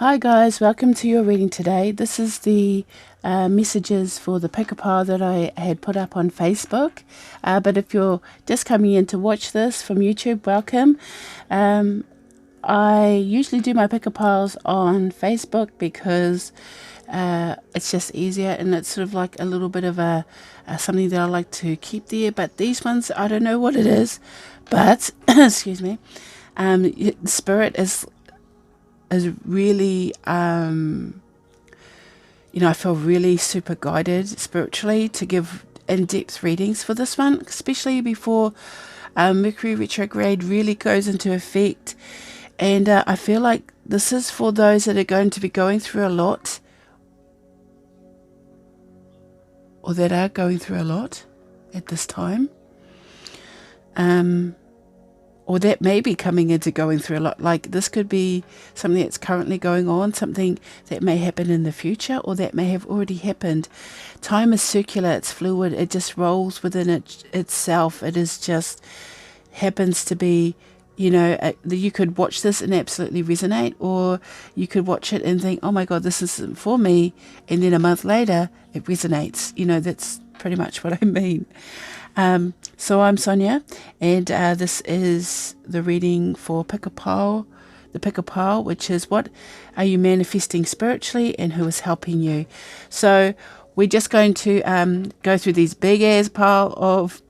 Hi guys, welcome to your reading today. This is the messages for the pick-a-pile that I had put up on Facebook. But if you're just coming in to watch this from YouTube, welcome. I usually do my pick-a-piles on Facebook because it's just easier, and it's sort of like a little bit of a something that I like to keep there. But these ones, I don't know what it is, but excuse me, Spirit is really, I feel really super guided spiritually to give in-depth readings for this one, especially before Mercury retrograde really goes into effect. And I feel like this is for those that are going to be going through a lot, or that are going through a lot at this time. Or that may be coming into going through a lot. Like this could be something that's currently going on, something that may happen in the future, or that may have already happened. Time is circular, it's fluid, it just rolls within itself. It is just happens to be, you could watch this and absolutely resonate, or you could watch it and think, oh my God, this isn't for me. And then a month later, it resonates. That's pretty much what I mean. So I'm Sonia, and this is the reading for Pick-a-Pile, the Pick-a-Pile, which is what are you manifesting spiritually and who is helping you. So we're just going to go through these big ass piles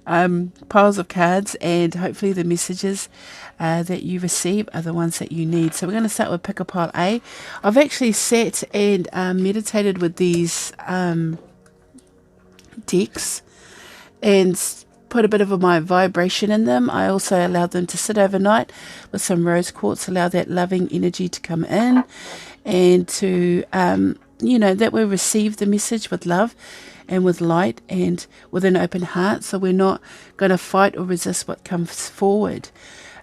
of cards, and hopefully the messages that you receive are the ones that you need. So we're going to start with Pick-a-Pile A. I've actually sat and meditated with these decks and put a bit of my vibration in them. I also allowed them to sit overnight with some rose quartz, allow that loving energy to come in, and to, that we receive the message with love and with light and with an open heart. So we're not going to fight or resist what comes forward.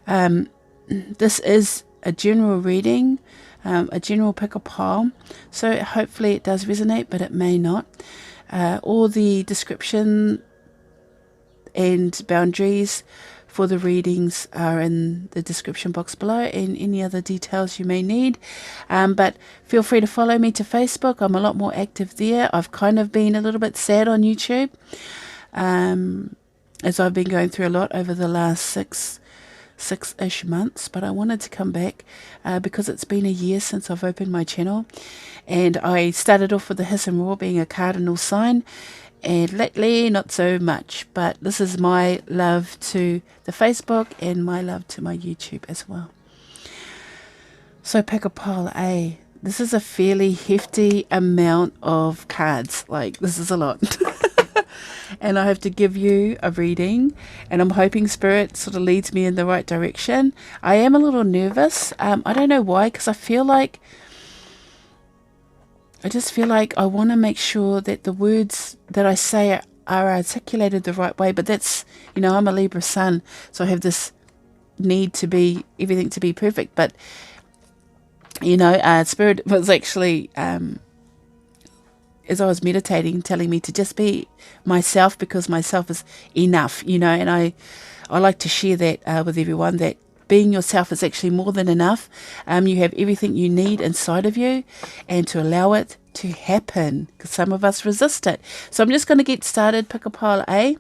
This is a general reading, a general pick-a-pile. So hopefully it does resonate, but it may not. All the description and boundaries for the readings are in the description box below, and any other details you may need. But feel free to follow me to Facebook. I'm a lot more active there. I've kind of been a little bit sad on YouTube, as I've been going through a lot over the last six-ish months, but I wanted to come back because it's been a year since I've opened my channel, and I started off with the Hiss and Roar being a cardinal sign, and lately not so much. But this is my love to the Facebook and my love to my YouTube as well. So Pick-a-Pile A. This is a fairly hefty amount of cards. Like, this is a lot. And I have to give you a reading, and I'm hoping Spirit sort of leads me in the right direction. I am a little nervous. I don't know why, because I just feel like I want to make sure that the words that I say are articulated the right way. But that's, I'm a Libra sun, so I have this need to be, everything to be perfect. But, Spirit was actually, as I was meditating, telling me to just be myself, because myself is enough, and I like to share that with everyone, that being yourself is actually more than enough. You have everything you need inside of you, and to allow it to happen, because some of us resist it. So I'm just going to get started. Pick-a-Pile A.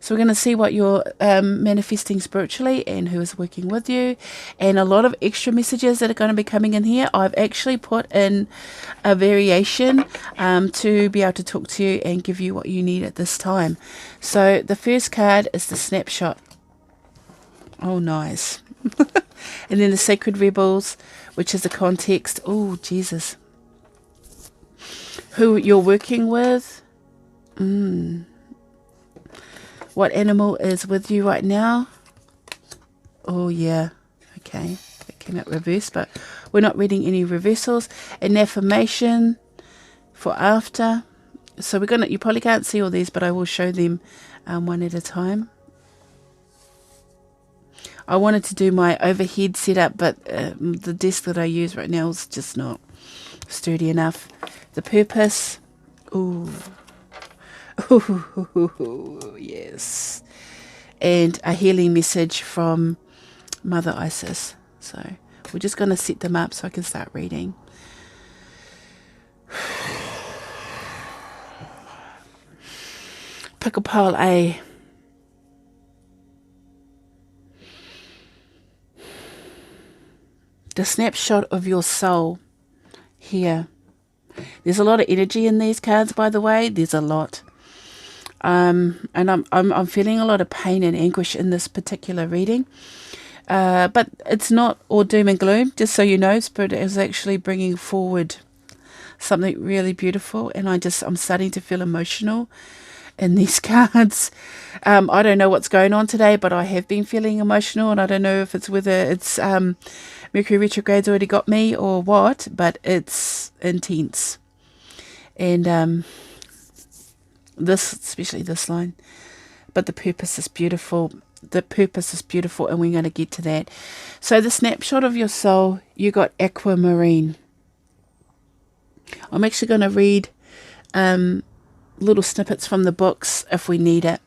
So we're going to see what you're manifesting spiritually and who is working with you, and a lot of extra messages that are going to be coming in here. I've actually put in a variation to be able to talk to you and give you what you need at this time. So the first card is the Snapshot. Oh, nice. And then the Sacred Rebels, which is the context. Oh, Jesus. Who you're working with. What animal is with you right now? Oh, yeah. Okay. That came out reversed, but we're not reading any reversals. An affirmation for after. So we're going to, you probably can't see all these, but I will show them one at a time. I wanted to do my overhead setup, but the desk that I use right now is just not sturdy enough. The purpose. Ooh. Ooh, yes. And a healing message from Mother Isis. So We're just going to set them up so I can start reading. Pick a pile A. The snapshot of your soul here. There's a lot of energy in these cards, by the way. There's a lot. And I'm feeling a lot of pain and anguish in this particular reading. But it's not all doom and gloom, just so you know. Spirit is actually bringing forward something really beautiful, and I'm starting to feel emotional in these cards. I don't know what's going on today, but I have been feeling emotional, and I don't know if it's whether it's Mercury retrograde's already got me or what, but it's intense. And this, especially this line, but the purpose is beautiful. The purpose is beautiful, and we're going to get to that. So the snapshot of your soul, you got aquamarine. I'm actually going to read little snippets from the books if we need it.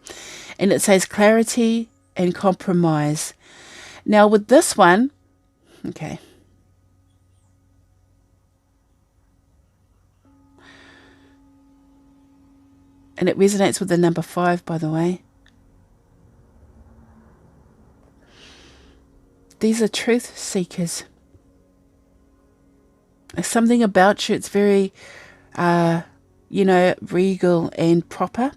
And it says clarity and compromise. Now with this one, okay. And it resonates with the number 5, by the way. These are truth seekers. There's something about you, it's very, regal and proper.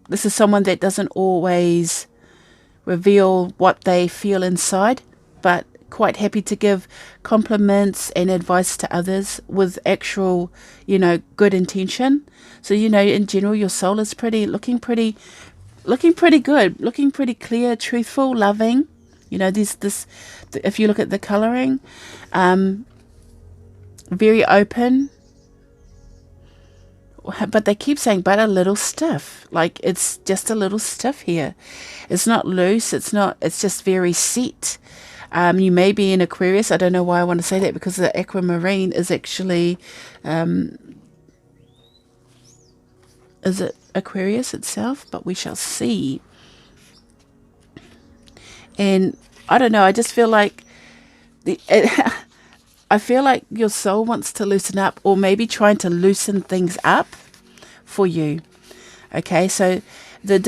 This is someone that doesn't always reveal what they feel inside, but quite happy to give compliments and advice to others with actual, good intention. So, in general, your soul is looking pretty good, looking pretty clear, truthful, loving. If you look at the colouring, very open, but they keep saying, but a little stiff. Like, it's just a little stiff here. It's not loose. It's just very set. You may be in Aquarius. I don't know why I want to say that, because the aquamarine is actually, is it Aquarius itself? But we shall see. And I don't know, I just feel like I feel like your soul wants to loosen up, or maybe trying to loosen things up for you. Okay, so the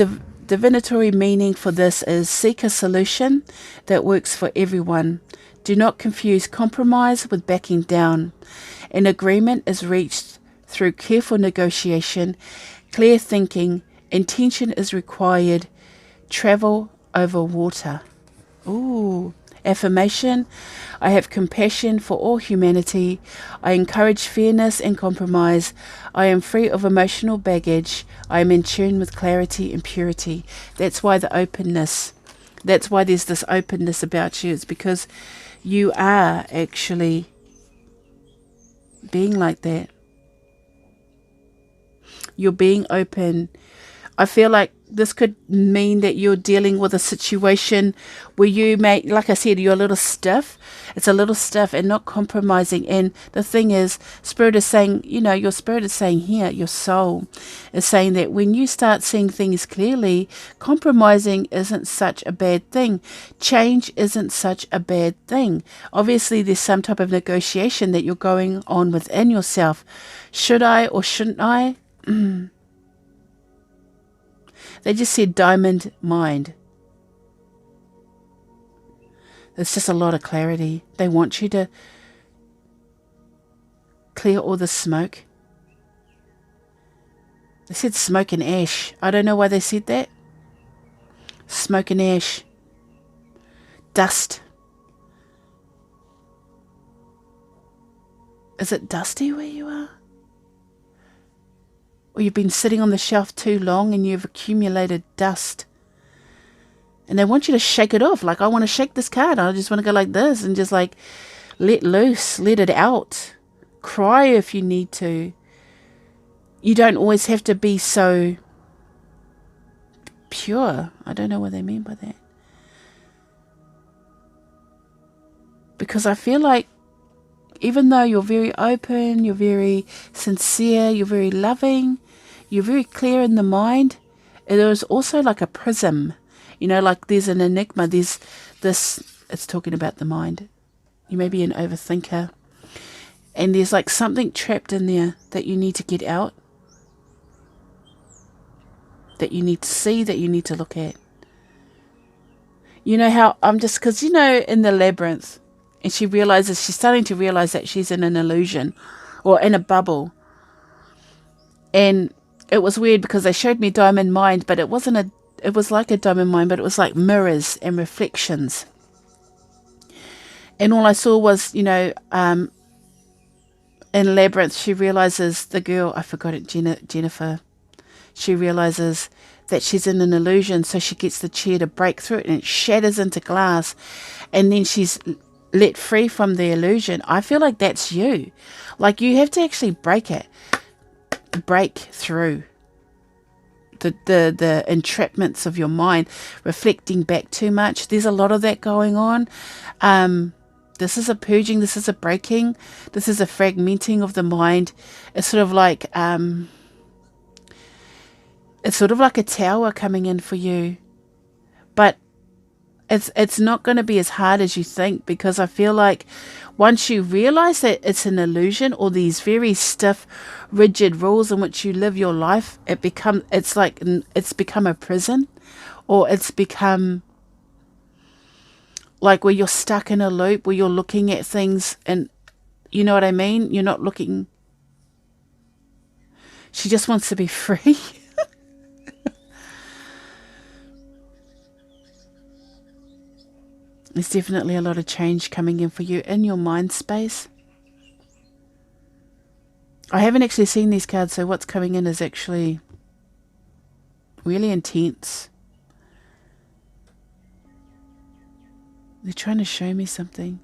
divinatory meaning for this is seek a solution that works for everyone. Do not confuse compromise with backing down. An agreement is reached through careful negotiation, clear thinking, intention is required, travel over water. Ooh. Affirmation: I have compassion for all humanity. I encourage fairness and compromise. I am free of emotional baggage. I am in tune with clarity and purity. That's why the openness. That's why there's this openness about you. It's because you are actually being like that. You're being open. I feel like this could mean that you're dealing with a situation where you may, like I said, you're a little stiff. It's a little stiff and not compromising. And the thing is, Spirit is saying, your Spirit is saying here, your soul is saying that when you start seeing things clearly, compromising isn't such a bad thing. Change isn't such a bad thing. Obviously, there's some type of negotiation that you're going on within yourself. Should I or shouldn't I? They just said diamond mind. There's just a lot of clarity. They want you to clear all the smoke. They said smoke and ash. I don't know why they said that. Smoke and ash. Dust. Is it dusty where you are? Or you've been sitting on the shelf too long and you've accumulated dust. And they want you to shake it off. Like, I want to shake this card. I just want to go like this and just like let loose, let it out. Cry if you need to. You don't always have to be so pure. I don't know what they mean by that. Because I feel like even though you're very open, you're very sincere, you're very loving, you're very clear in the mind, it is also like a prism. You know, like there's an enigma. There's this, it's talking about the mind. You may be an overthinker. And there's like something trapped in there that you need to get out. That you need to see, that you need to look at. You know how I'm just, because you know, in the labyrinth, and she's starting to realize that she's in an illusion or in a bubble. And it was weird because they showed me diamond mind, but it was like a diamond mind, but it was like mirrors and reflections. And all I saw was, you know, in Labyrinth, she realizes the girl, I forgot it, Jennifer, she realizes that she's in an illusion, so she gets the chair to break through it and it shatters into glass, and then she's let free from the illusion. I feel like that's you. Like you have to actually break through the entrapments of your mind, reflecting back too much. There's a lot of that going on. This is a purging, this is a breaking, this is a fragmenting of the mind. It's sort of like a tower coming in for you. But it's not going to be as hard as you think, because I feel like once you realize that it's an illusion, or these very stiff, rigid rules in which you live your life, it's become a prison, or it's become like where you're stuck in a loop, where you're looking at things and you know what I mean? You're not looking. She just wants to be free. There's definitely a lot of change coming in for you in your mind space. I haven't actually seen these cards, so what's coming in is actually really intense. They're trying to show me something.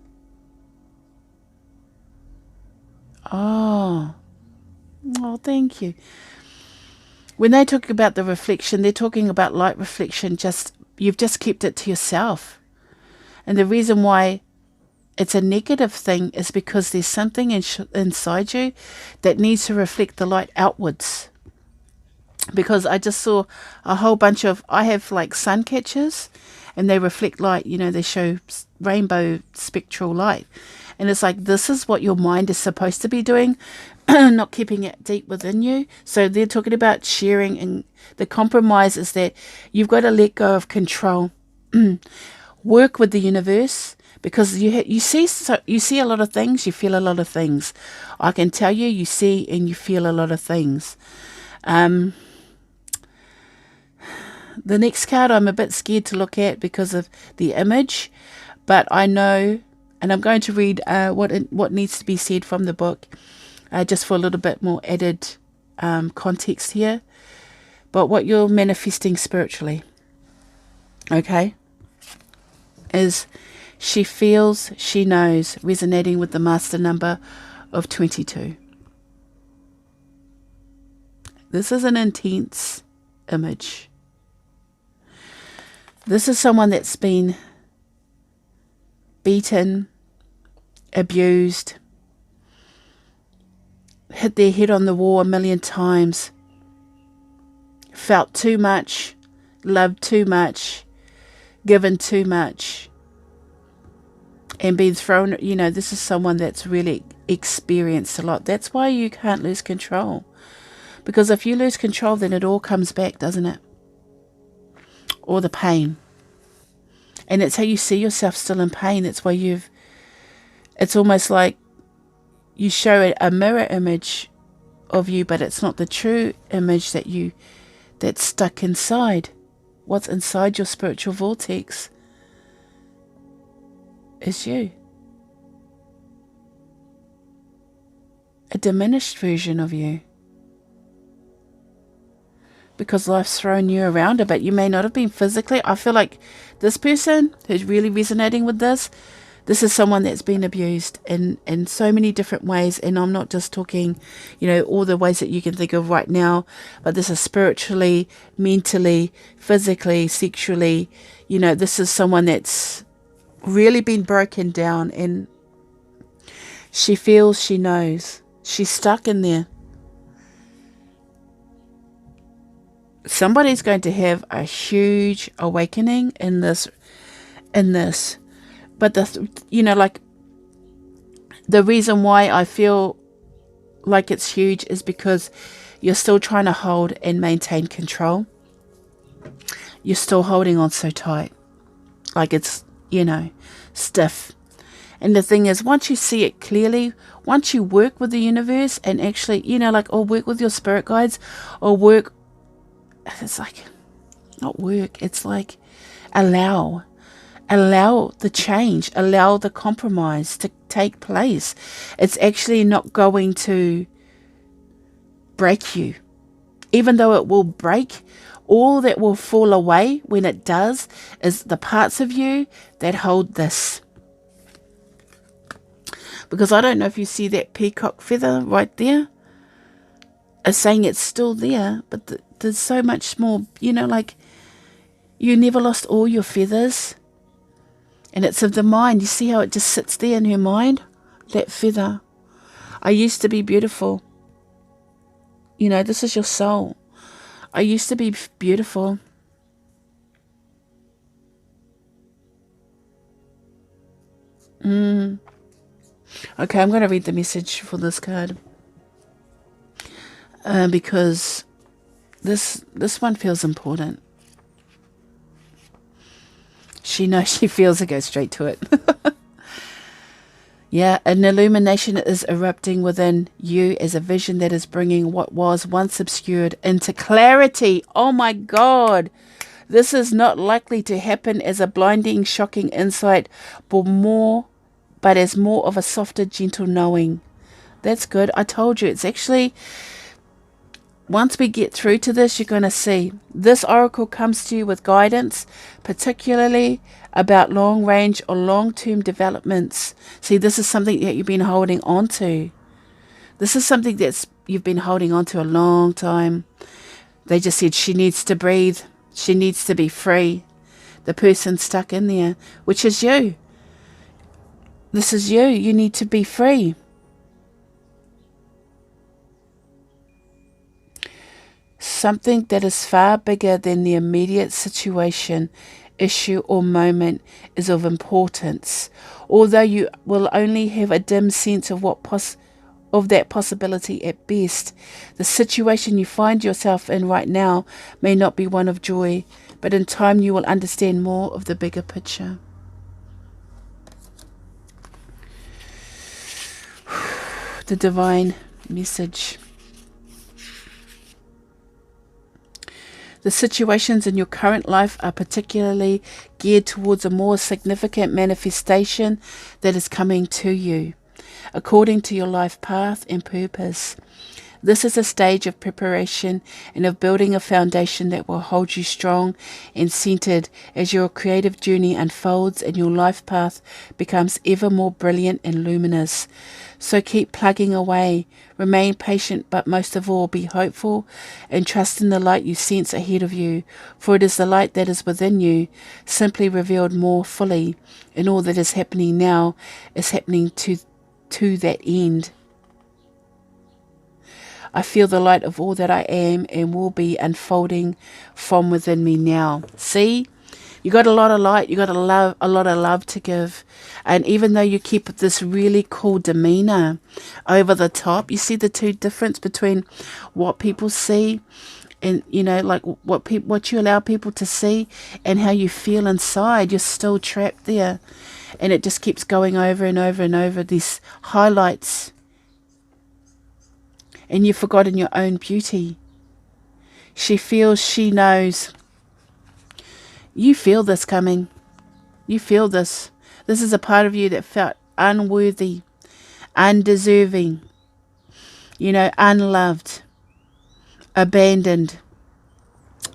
Oh, thank you. When they talk about the reflection, they're talking about light reflection. You've just kept it to yourself. And the reason why it's a negative thing is because there's something inside you that needs to reflect the light outwards. Because I just saw a whole bunch of, I have like sun catchers, and they reflect light, you know, they show rainbow spectral light. And it's like, this is what your mind is supposed to be doing, not keeping it deep within you. So they're talking about sharing, and the compromise is that you've got to let go of control. Work with the universe, because you see a lot of things, you feel a lot of things. I can tell you see and you feel a lot of things. The next card I'm a bit scared to look at because of the image, but I know, and I'm going to read what needs to be said from the book, just for a little bit more added context here. But what you're manifesting spiritually, okay, is she feels, she knows, resonating with the master number of 22. This is an intense image. This is someone that's been beaten, abused, hit their head on the wall a million times, felt too much, loved too much, given too much, and been thrown, you know, this is someone that's really experienced a lot. That's why you can't lose control. Because if you lose control, then it all comes back, doesn't it? Or the pain. And it's how you see yourself still in pain. That's why it's almost like you show a mirror image of you, but it's not the true image that's stuck inside. What's inside your spiritual vortex is you. A diminished version of you. Because life's thrown you around a bit. You may not have been physically. I feel like this person who's really resonating with this is someone that's been abused in so many different ways. And I'm not just talking, you know, all the ways that you can think of right now, but this is spiritually, mentally, physically, sexually. You know, this is someone that's really been broken down, and she feels, she knows. She's stuck in there. somebody's going to have a huge awakening in this. But like the reason why I feel like it's huge is because you're still trying to hold and maintain control. You're still holding on so tight, like it's, stiff. And the thing is, once you see it clearly, once you work with the universe and actually, or work with your spirit guides, or it's like, not work, it's like allow the change, allow the compromise to take place. It's actually not going to break you. Even though it will break, all that will fall away when it does is the parts of you that hold this. Because I don't know if you see that peacock feather right there. It's saying it's still there, but there's so much more, like you never lost all your feathers. And it's of the mind. You see how it just sits there in her mind? That feather. I used to be beautiful. This is your soul. I used to be beautiful. Okay, I'm going to read the message for this card. Because this one feels important. She knows she feels it. Go straight to it. Yeah, an illumination is erupting within you as a vision that is bringing what was once obscured into clarity. Oh my God. This is not likely to happen as a blinding, shocking insight, but as more of a softer, gentle knowing. That's good. I told you, it's actually, once we get through to this, you're going to see. This oracle comes to you with guidance, particularly about long-range or long-term developments. See, this is something that you've been holding on to. This is something you've been holding on to a long time. They just said she needs to breathe. She needs to be free. The person stuck in there, which is you. This is you. You need to be free. Something that is far bigger than the immediate situation, issue or moment is of importance. Although you will only have a dim sense of that possibility at best, the situation you find yourself in right now may not be one of joy, but in time you will understand more of the bigger picture. The divine message. The situations in your current life are particularly geared towards a more significant manifestation that is coming to you, according to your life path and purpose. This is a stage of preparation and of building a foundation that will hold you strong and centered as your creative journey unfolds and your life path becomes ever more brilliant and luminous. So keep plugging away, remain patient, but most of all be hopeful and trust in the light you sense ahead of you, for it is the light that is within you, simply revealed more fully, and all that is happening now is happening to that end. I feel the light of all that I am and will be unfolding from within me now. See? You got a lot of light. You got a lot of love to give. And even though you keep this really cool demeanor over the top, you see the two difference between what people see and, like what you allow people to see and how you feel inside. You're still trapped there. And it just keeps going over and over and over, these highlights. And you've forgotten your own beauty. She feels, she knows. You feel this coming. You feel this. This is a part of you that felt unworthy, undeserving, unloved, abandoned.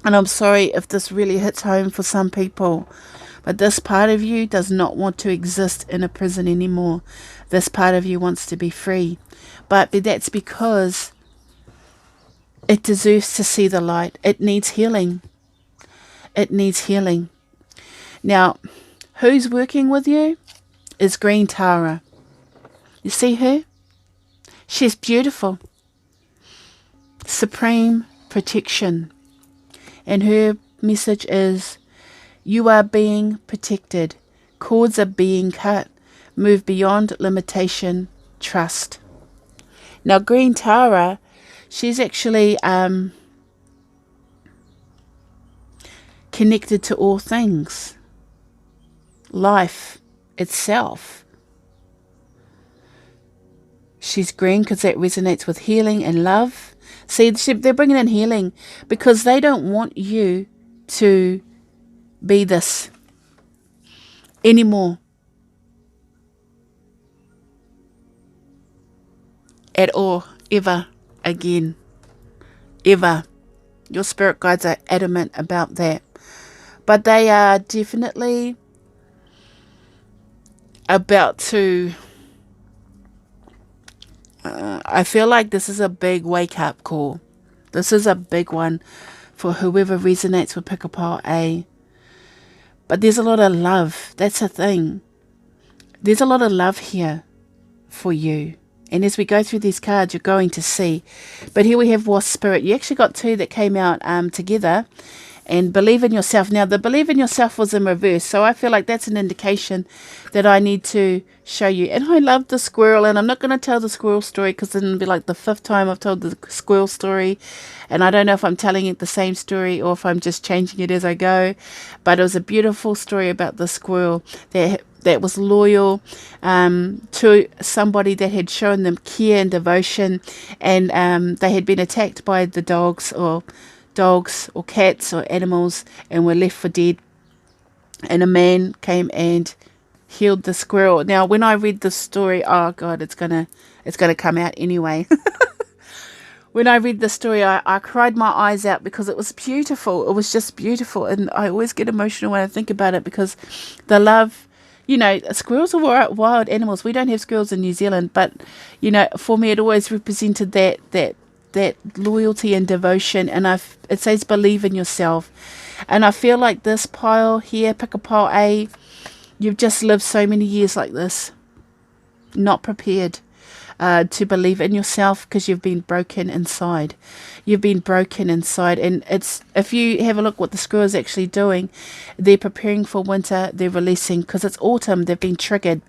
And I'm sorry if this really hits home for some people, but this part of you does not want to exist in a prison anymore. This part of you wants to be free. But that's because it deserves to see the light. It needs healing. It needs healing. Now, who's working with you is Green Tara. You see her? She's beautiful. Supreme protection. And her message is, you are being protected. Cords are being cut. Move beyond limitation. Trust. Now, Green Tara, she's actually connected to all things. Life itself. She's green because that resonates with healing and love. See, they're bringing in healing because they don't want you to be this anymore. At all. Ever again. Ever. Your spirit guides are adamant about that. But they are definitely about to... I feel like this is a big wake-up call. This is a big one for whoever resonates with Pick a Pile A. But there's a lot of love. That's the thing. There's a lot of love here for you. And as we go through these cards, you're going to see. But here we have Wasp Spirit. You actually got two that came out together. And Believe in Yourself. Now, the Believe in Yourself was in reverse. So I feel like that's an indication that I need to show you. And I love the squirrel. And I'm not going to tell the squirrel story because it'll be like the 5th time I've told the squirrel story. And I don't know if I'm telling it the same story or if I'm just changing it as I go. But it was a beautiful story about the squirrel that was loyal to somebody that had shown them care and devotion. And they had been attacked by the dogs or cats or animals and were left for dead, and a man came and healed the squirrel. Now when I read this story, oh god, it's gonna come out anyway. When I read the story, I cried my eyes out because it was beautiful. It was just beautiful, and I always get emotional when I think about it because the love, squirrels are wild animals. We don't have squirrels in New Zealand, but for me it always represented that loyalty and devotion. And it says believe in yourself. And I feel like this pile here, Pick a Pile A, you've just lived so many years like this, not prepared to believe in yourself because you've been broken inside. You've been broken inside. And if you have a look what the squirrel is actually doing, they're preparing for winter. They're releasing because it's autumn. They've been triggered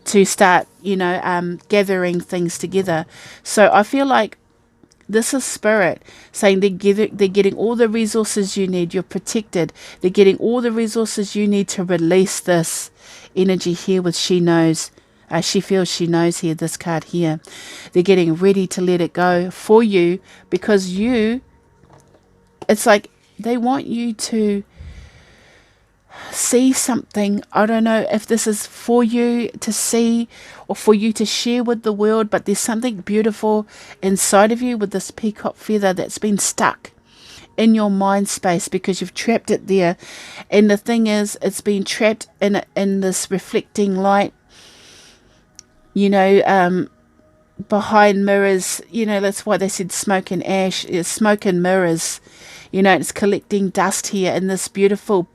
to start gathering things together. So I feel like this is spirit saying they're getting all the resources you need. You're protected. They're getting all the resources you need to release this energy here with she knows. She feels she knows here, this card here. They're getting ready to let it go for you because it's like they want you to see something. I don't know if this is for you to see or for you to share with the world, but there's something beautiful inside of you with this peacock feather that's been stuck in your mind space because you've trapped it there. And the thing is, it's been trapped in this reflecting light, behind mirrors. That's why they said smoke and ash. It's smoke and mirrors. It's collecting dust here, and this beautiful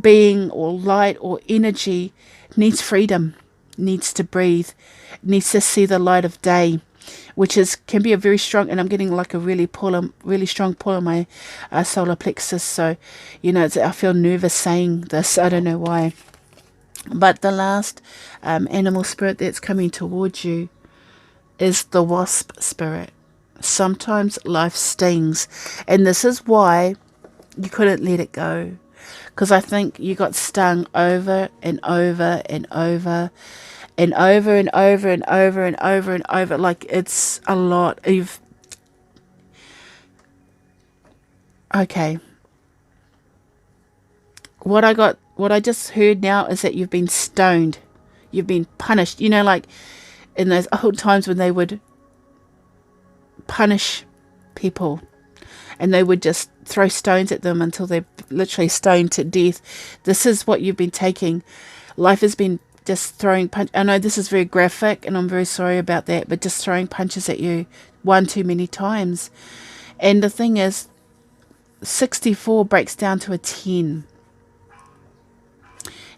being or light or energy needs freedom, needs to breathe, needs to see the light of day, which can be a very strong, and I'm getting like a really strong pull on my solar plexus. So I feel nervous saying this, I don't know why. But the last animal spirit that's coming towards you is the wasp spirit. Sometimes life stings, and this is why you couldn't let it go. Because I think you got stung over and over and over and over and over and over and over and over. Like, it's a lot. Okay. What I just heard now is that you've been stoned. You've been punished. Like in those old times when they would punish people and they would just throw stones at them until they're literally stoned to death. This is what you've been taking. Life has been just throwing punch. I know this is very graphic and I'm very sorry about that, but just throwing punches at you one too many times. And the thing is, 64 breaks down to a 10.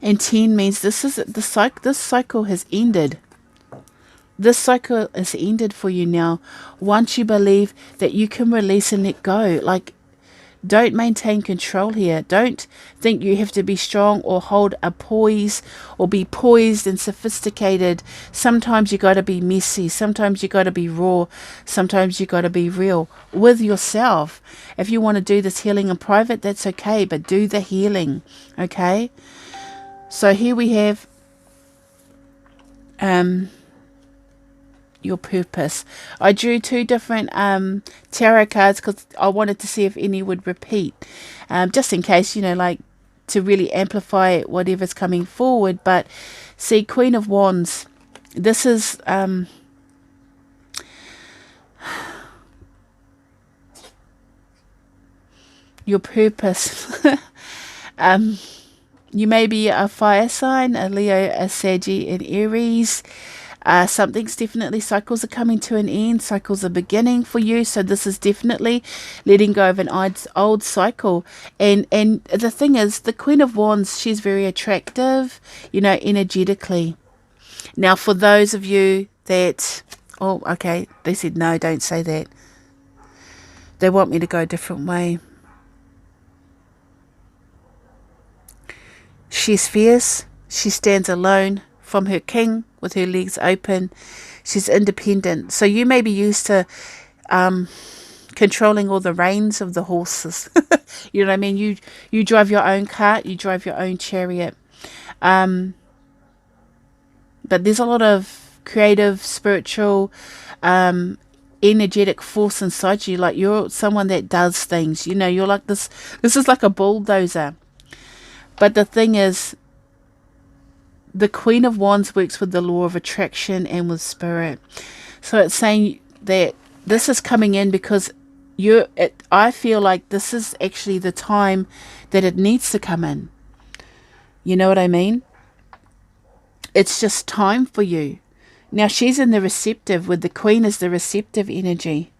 And 10 means this cycle has ended. This cycle is ended for you now. Once you believe that you can release and let go, like Don't maintain control here. Don't think you have to be strong or hold a poise or be poised and sophisticated. Sometimes you got to be messy. Sometimes you got to be raw. Sometimes you got to be real with yourself. If you want to do this healing in private, that's okay, but do the healing, okay? So here we have your purpose. I drew two different tarot cards because I wanted to see if any would repeat, just in case, you know, like to really amplify whatever's coming forward. But see, Queen of Wands, this is your purpose. You may be a fire sign, a Leo, a Saggy, an Aries. Something's definitely, cycles are coming to an end, cycles are beginning for you. So this is definitely letting go of an old cycle. And the thing is, the Queen of Wands, she's very attractive, you know, energetically. Now, for those of you that, oh, okay, they said no, don't say that. They want me to go a different way. She's fierce. She stands alone from her king with her legs open. She's independent. So you may be used to controlling all the reins of the horses. You know what I mean? You drive your own cart. You drive your own chariot. But there's a lot of creative, spiritual, energetic force inside you. Like you're someone that does things. You know, you're like this. This is like a bulldozer. But the thing is, the Queen of Wands works with the law of attraction and with spirit. So it's saying that this is coming in because I feel like this is actually the time that it needs to come in. You know what I mean? It's just time for you. Now she's in the receptive, with the Queen is the receptive energy.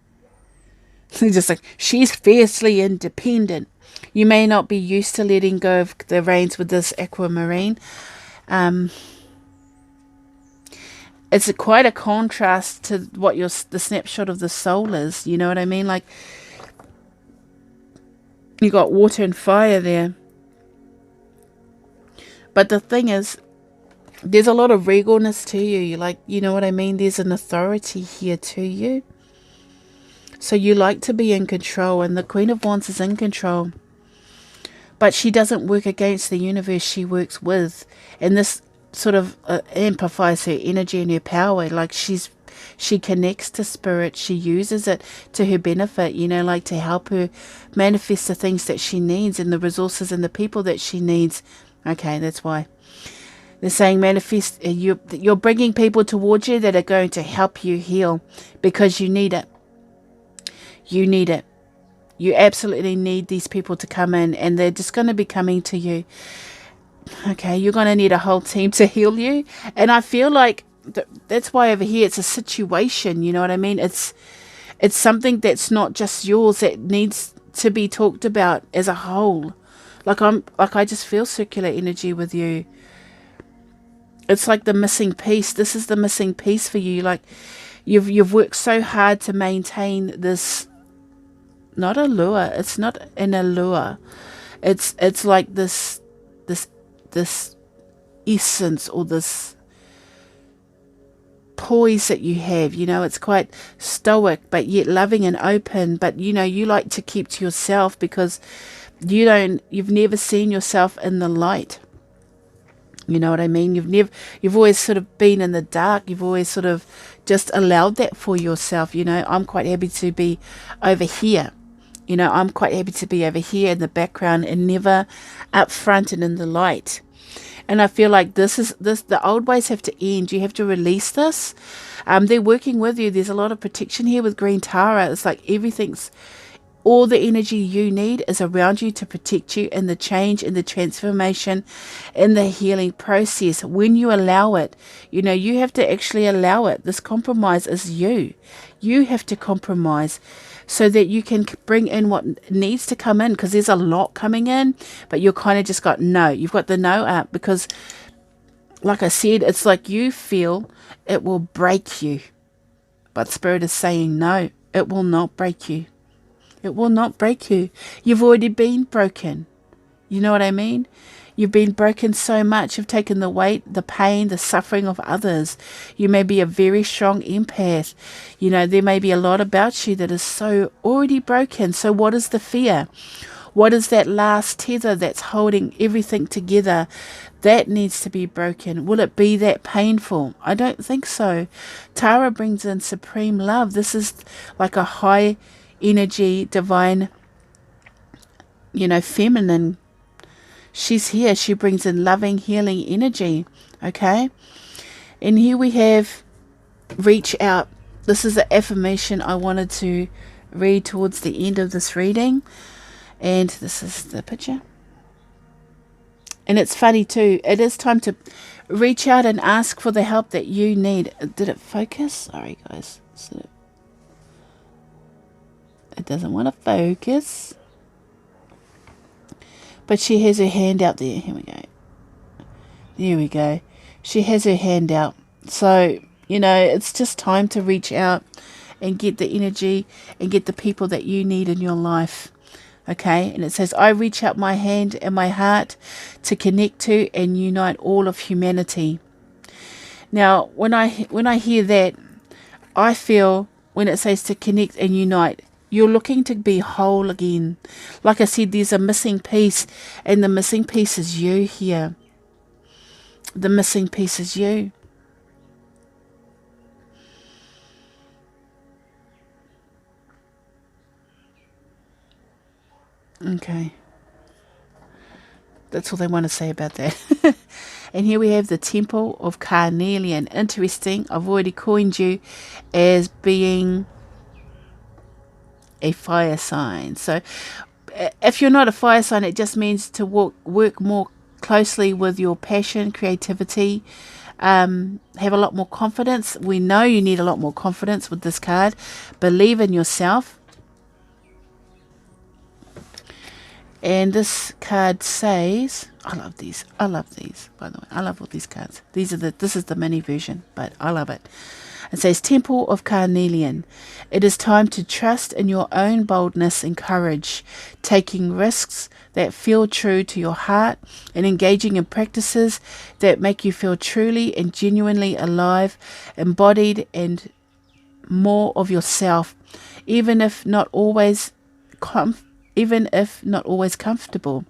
Just like, she's fiercely independent. You may not be used to letting go of the reins with this aquamarine. It's quite a contrast to what the snapshot of the soul is. You know what I mean? Like, you got water and fire there. But the thing is, there's a lot of regalness to you. Like, you know what I mean? There's an authority here to you. So you like to be in control, and the Queen of Wands is in control. But she doesn't work against the universe, she works with. And this sort of amplifies her energy and her power. Like she connects to spirit. She uses it to her benefit, you know, like to help her manifest the things that she needs and the resources and the people that she needs. Okay, that's why. They're saying manifest, you're bringing people towards you that are going to help you heal because you need it. You need it. You absolutely need these people to come in, and they're just going to be coming to you. Okay, you're going to need a whole team to heal you. And I feel like that's why over here it's a situation, you know what I mean? It's something that's not just yours, that needs to be talked about as a whole. I just feel circular energy with you. It's like the missing piece. This is the missing piece for you. Like you've worked so hard to maintain this. Not a lure. It's not an allure. It's like this essence, or this poise that you have. You know, it's quite stoic, but yet loving and open. But you know, you like to keep to yourself because you've never seen yourself in the light. You know what I mean? You've always sort of been in the dark. You've always sort of just allowed that for yourself. You know, I'm quite happy to be over here. You know, I'm quite happy to be over here in the background and never up front and in the light. And I feel like the old ways have to end. You have to release this. They're working with you. There's a lot of protection here with Green Tara. It's like all the energy you need is around you to protect you in the change, in the transformation, in the healing process. When you allow it, you know, you have to actually allow it. This compromise is you. You have to compromise so that you can bring in what needs to come in, because there's a lot coming in, but you're kind of just got no. You've got the no up because, like I said, it's like you feel it will break you. But Spirit is saying no, it will not break you. It will not break you. You've already been broken. You know what I mean? You've been broken so much. You've taken the weight, the pain, the suffering of others. You may be a very strong empath. You know, there may be a lot about you that is so already broken. So what is the fear? What is that last tether that's holding everything together? That needs to be broken. Will it be that painful? I don't think so. Tara brings in supreme love. This is like a high energy, divine, feminine. She's here. She brings in loving, healing energy. Okay? And here we have reach out. This is an affirmation I wanted to read towards the end of this reading. And this is the picture. And it's funny too. It is time to reach out and ask for the help that you need. Did it focus? Sorry, guys. It doesn't want to focus. But she has her hand out there. Here we go. There we go. She has her hand out. So, it's just time to reach out and get the energy and get the people that you need in your life. Okay? And it says, I reach out my hand and my heart to connect to and unite all of humanity. Now, when I hear that, I feel when it says to connect and unite, you're looking to be whole again. Like I said, there's a missing piece, and the missing piece is you here. The missing piece is you. Okay. That's all they want to say about that. And here we have the Temple of Carnelian. Interesting. I've already coined you as being a fire sign. So if you're not a fire sign, it just means to work more closely with your passion, creativity, have a lot more confidence. We know you need a lot more confidence with this card. Believe in yourself. And this card says, I love these, by the way. I love all these cards. This is the mini version, but I love it. It says, Temple of Carnelian. It is time to trust in your own boldness and courage, taking risks that feel true to your heart and engaging in practices that make you feel truly and genuinely alive, embodied, and more of yourself, even if not always comfortable,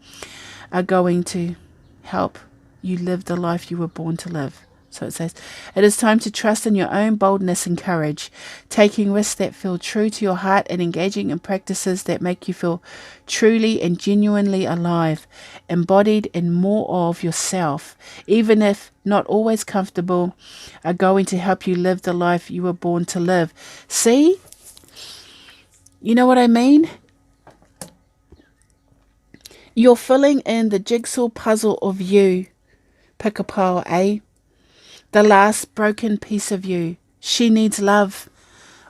are going to help you live the life you were born to live. So it says, it is time to trust in your own boldness and courage, taking risks that feel true to your heart and engaging in practices that make you feel truly and genuinely alive, embodied in more of yourself, even if not always comfortable, are going to help you live the life you were born to live. See? You know what I mean? You're filling in the jigsaw puzzle of you, pick a pile, eh? The last broken piece of you. She needs love.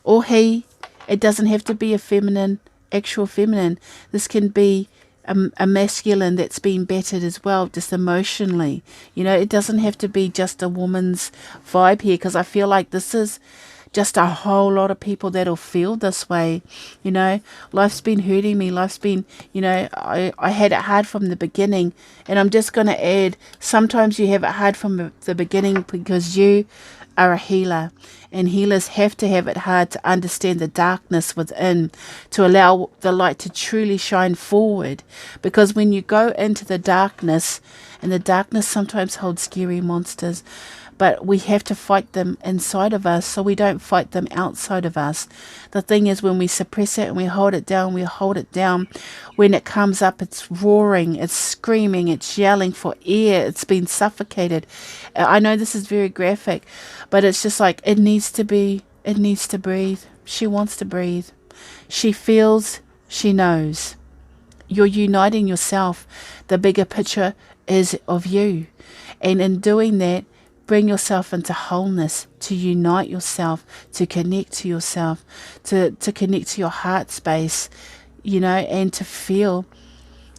Or he. It doesn't have to be a feminine, actual feminine. This can be a masculine that's been battered as well, just emotionally. It doesn't have to be just a woman's vibe here, because I feel like this is just a whole lot of people that'll feel this way. Life's been hurting me. Life's been, I had it hard from the beginning. And I'm just going to add, sometimes you have it hard from the beginning because you are a healer. And healers have to have it hard to understand the darkness within, to allow the light to truly shine forward. Because when you go into the darkness, and the darkness sometimes holds scary monsters, but we have to fight them inside of us so we don't fight them outside of us. The thing is, when we suppress it and we hold it down, when it comes up, it's roaring, it's screaming, it's yelling for air, it's been suffocated. I know this is very graphic, but it's just like, it needs to breathe. She wants to breathe. She feels, she knows. You're uniting yourself. The bigger picture is of you. And in doing that, bring yourself into wholeness, to unite yourself, to connect to yourself, to connect to your heart space, and to feel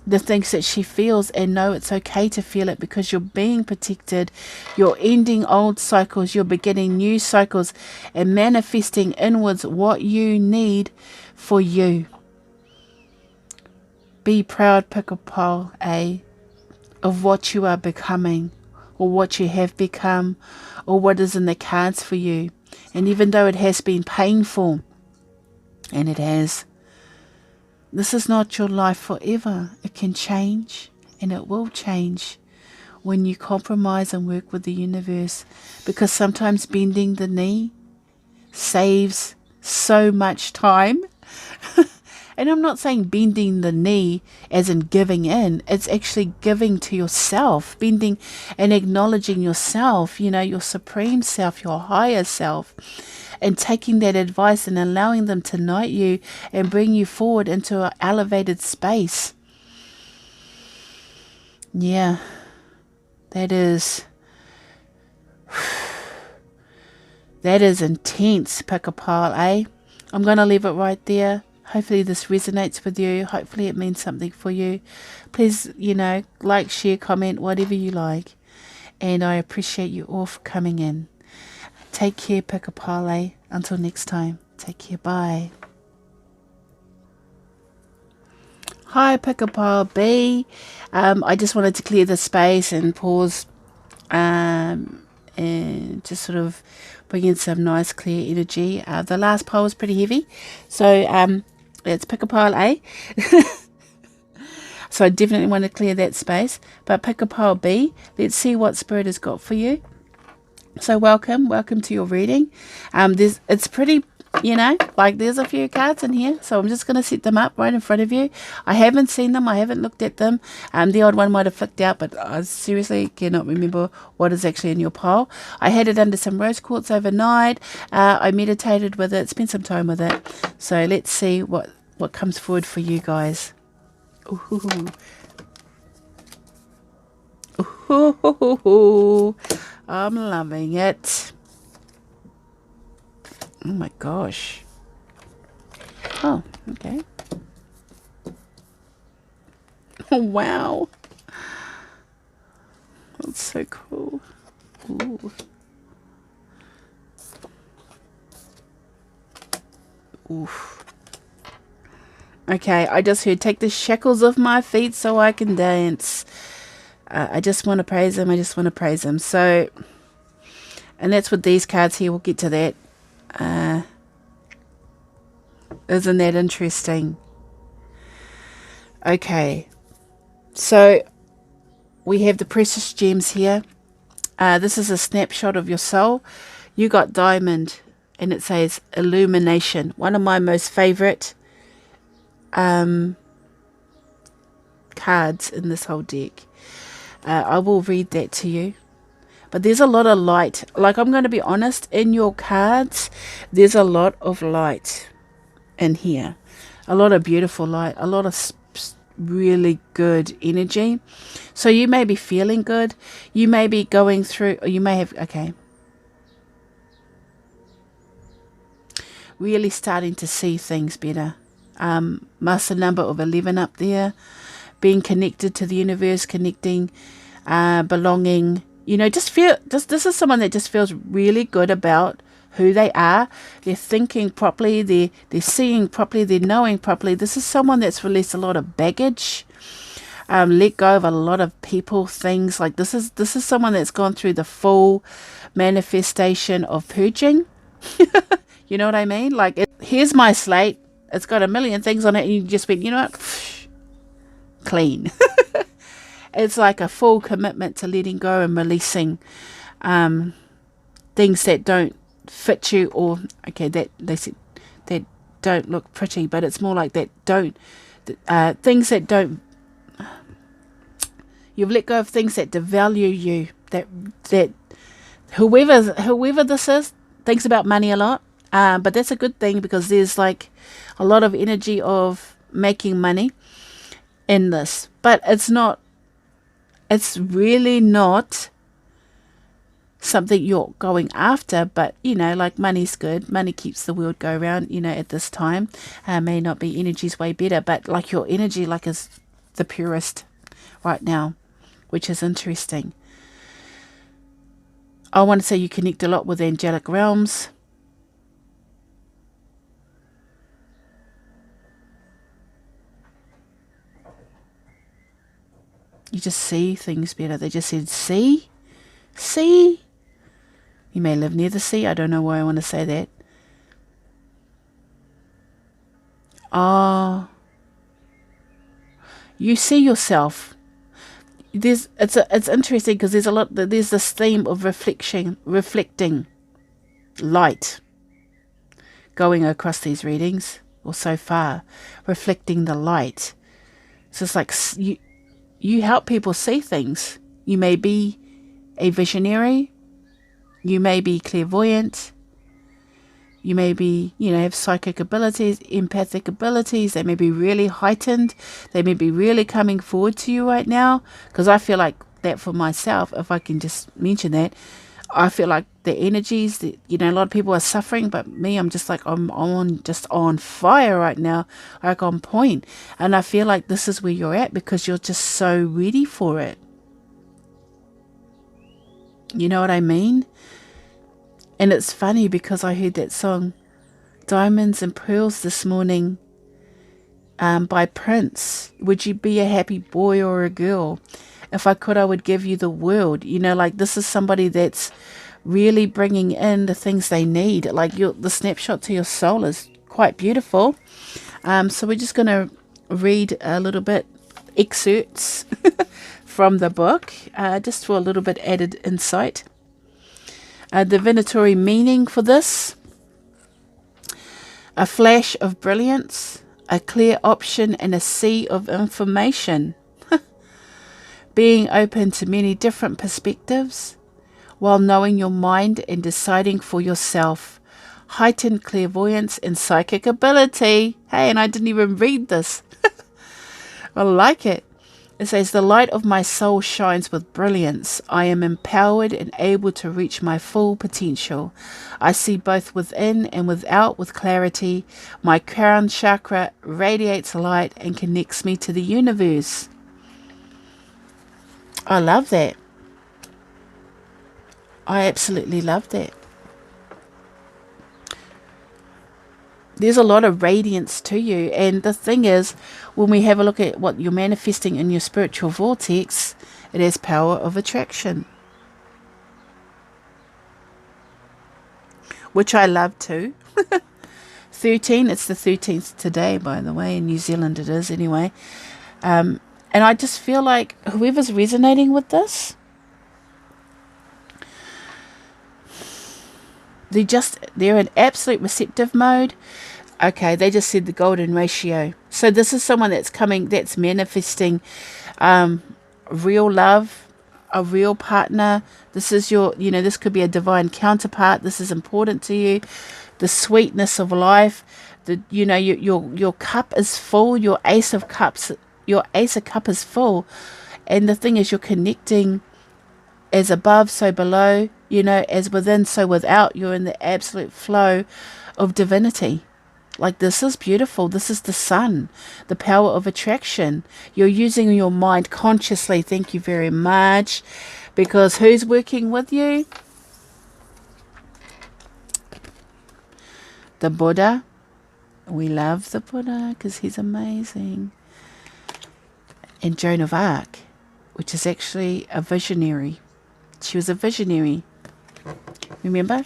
the things that she feels, and know it's okay to feel it, because you're being protected. You're ending old cycles, you're beginning new cycles, and manifesting inwards what you need for you. Be proud, Pikapal, of what you are becoming, or what you have become, or what is in the cards for you. And even though it has been painful, and it has, this is not your life forever. It can change, and it will change when you compromise and work with the universe. Because sometimes bending the knee saves so much time. And I'm not saying bending the knee as in giving in. It's actually giving to yourself, bending and acknowledging yourself, your supreme self, your higher self, and taking that advice and allowing them to knight you and bring you forward into an elevated space. Yeah, that is intense, Pikapal, eh? I'm going to leave it right there. Hopefully this resonates with you. Hopefully it means something for you. Please, like, share, comment, whatever you like. And I appreciate you all for coming in. Take care, Pikapale. Until next time. Take care. Bye. Hi, Pikapale B. I just wanted to clear the space and pause and just sort of bring in some nice clear energy. The last pole was pretty heavy. So it's Pikapale A. So I definitely want to clear that space. But Pikapale B, let's see what Spirit has got for you. So welcome to your reading. It's pretty, there's a few cards in here. So I'm just going to set them up right in front of you. I haven't seen them. I haven't looked at them. The odd one might have flicked out, but I seriously cannot remember what is actually in your pile. I had it under some rose quartz overnight. I meditated with it, spent some time with it. So let's see what comes forward for you guys. Ooh. Ooh. I'm loving it. Oh my gosh. Oh, okay. Oh, wow. That's so cool. Ooh. Oof. Okay, I just heard, take the shackles off my feet so I can dance. I just want to praise him. I just want to praise him. So, and that's with these cards here. We'll get to that. Isn't that interesting? Okay. So, we have the precious gems here. This is a snapshot of your soul. You got diamond, and it says illumination. One of my most favorite cards in this whole deck. I will read that to you. But there's a lot of light. Like, I'm going to be honest, in your cards, there's a lot of light in here. A lot of beautiful light. A lot of really good energy. So you may be feeling good. You may be going through, or you may have, okay. Really starting to see things better. Master number of 11 up there. Being connected to the universe, connecting, belonging. This is someone that just feels really good about who they are. They're thinking properly. They're seeing properly. They're knowing properly. This is someone that's released a lot of baggage. Let go of a lot of people, things. Like this is someone that's gone through the full manifestation of purging. You know what I mean? Like, here's my slate. It's got a million things on it, and you just went, you know what? Clean. It's like a full commitment to letting go and releasing things that don't fit you, or that they said that don't look pretty, but it's more like that don't things that don't. You've let go of things that devalue you. That whoever this is thinks about money a lot, but that's a good thing, because there's like a lot of energy of making money in this, but it's really not something you're going after. But like, money's good. Money keeps the world go round. At this time, may not be energy's way better, but like your energy is the purest right now, which is interesting. I want to say you connect a lot with angelic realms. You just see things better. They just said, see? See? You may live near the sea. I don't know why I want to say that. Ah, you see yourself. It's interesting because there's this theme of reflecting light going across these readings, or so far, reflecting the light. So it's like you help people see things. You may be a visionary, you may be clairvoyant, you may be, have psychic abilities, empathic abilities. They may be really heightened. They may be really coming forward to you right now. Because I feel like that for myself, if I can just mention that, I feel like the energies that, a lot of people are suffering, but me, I'm just like, I'm on fire right now, like on point. And I feel like this is where you're at because you're just so ready for it. You know what I mean? And it's funny because I heard that song, Diamonds and Pearls, this morning by Prince. Would you be a happy boy or a girl? If I could, I would give you the world. Like this is somebody that's really bringing in the things they need. Like the snapshot to your soul is quite beautiful. So we're just going to read a little bit, excerpts from the book, just for a little bit added insight. Divinatory meaning for this: a flash of brilliance, a clear option in a sea of information, being open to many different perspectives while knowing your mind and deciding for yourself, heightened clairvoyance and psychic ability. Hey, and I didn't even read this. I like it. It says, the light of my soul shines with brilliance. I am empowered and able to reach my full potential. I see both within and without with clarity. My crown chakra radiates light and connects me to the universe. I love that. I absolutely love that. There's a lot of radiance to you. And the thing is, when we have a look at what you're manifesting in your spiritual vortex, it has power of attraction, which I love too. 13, it's the 13th today, by the way. In New Zealand it is anyway. And I just feel like whoever's resonating with this, they're in absolute receptive mode. Okay, they just said the golden ratio. So this is someone that's manifesting real love, a real partner. This is this could be a divine counterpart. This is important to you. The sweetness of life. Your cup is full. Your ace of cup is full. And the thing is, you're connecting as above, so below, as within, so without. You're in the absolute flow of divinity. Like, this is beautiful. This is the sun, the power of attraction. You're using your mind consciously. Thank you very much. Because who's working with you? The Buddha. We love the Buddha because he's amazing. And Joan of Arc, which is actually a visionary. She was a visionary. Remember?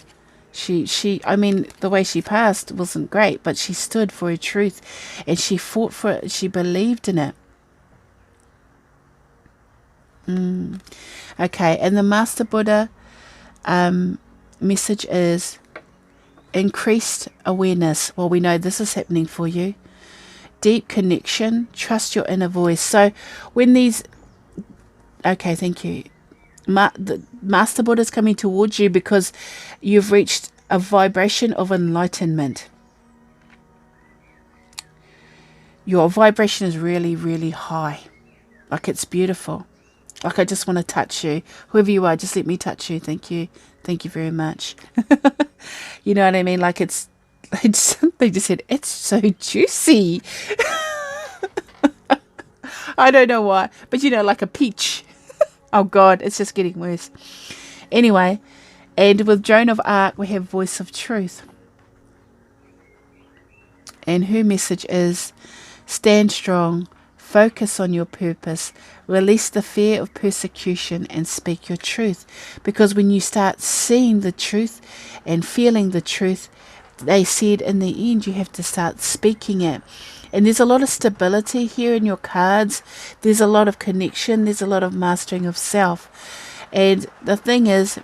I mean, the way she passed wasn't great, but she stood for her truth and she fought for it. She believed in it. Okay, and the Master Buddha message is increased awareness. Well, we know this is happening for you. Deep connection, trust your inner voice. So when these... Okay, thank you. The Master Buddha is coming towards you because you've reached a vibration of enlightenment. Your vibration is really, really high. Like, it's beautiful. Like, I just want to touch you. Whoever you are, just let me touch you. Thank you. Thank you very much. You know what I mean? Like, they just said, it's so juicy. I don't know why. But, like a peach. Oh, God, it's just getting worse. Anyway, and with Joan of Arc, we have Voice of Truth. And her message is, stand strong, Focus on your purpose. Release the fear of persecution and speak your truth. Because when you start seeing the truth and feeling the truth, they said in the end you have to start speaking it. And there's a lot of stability here in your cards. There's a lot of connection. There's a lot of mastering of self. And the thing is,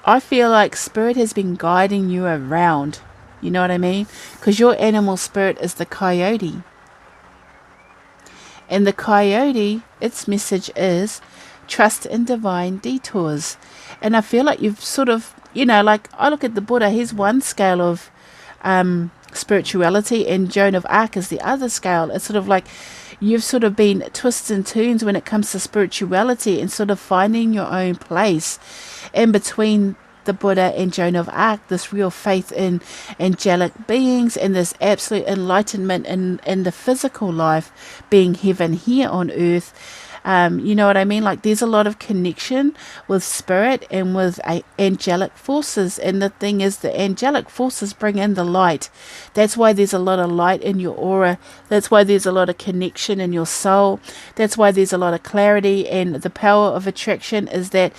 I feel like Spirit has been guiding you around. You know what I mean? Because your animal spirit is the coyote. And the coyote, its message is trust in divine detours. And I feel like you've sort of, like I look at the Buddha, he's one scale of spirituality, and Joan of Arc is the other scale. It's sort of like you've sort of been twists and turns when it comes to spirituality and sort of finding your own place in between the Buddha and Joan of Arc, this real faith in angelic beings and this absolute enlightenment in the physical life being heaven here on earth. You know what I mean? Like there's a lot of connection with spirit and with angelic forces. And the thing is, the angelic forces bring in the light. That's why there's a lot of light in your aura. That's why there's a lot of connection in your soul. That's why there's a lot of clarity. And the power of attraction is that,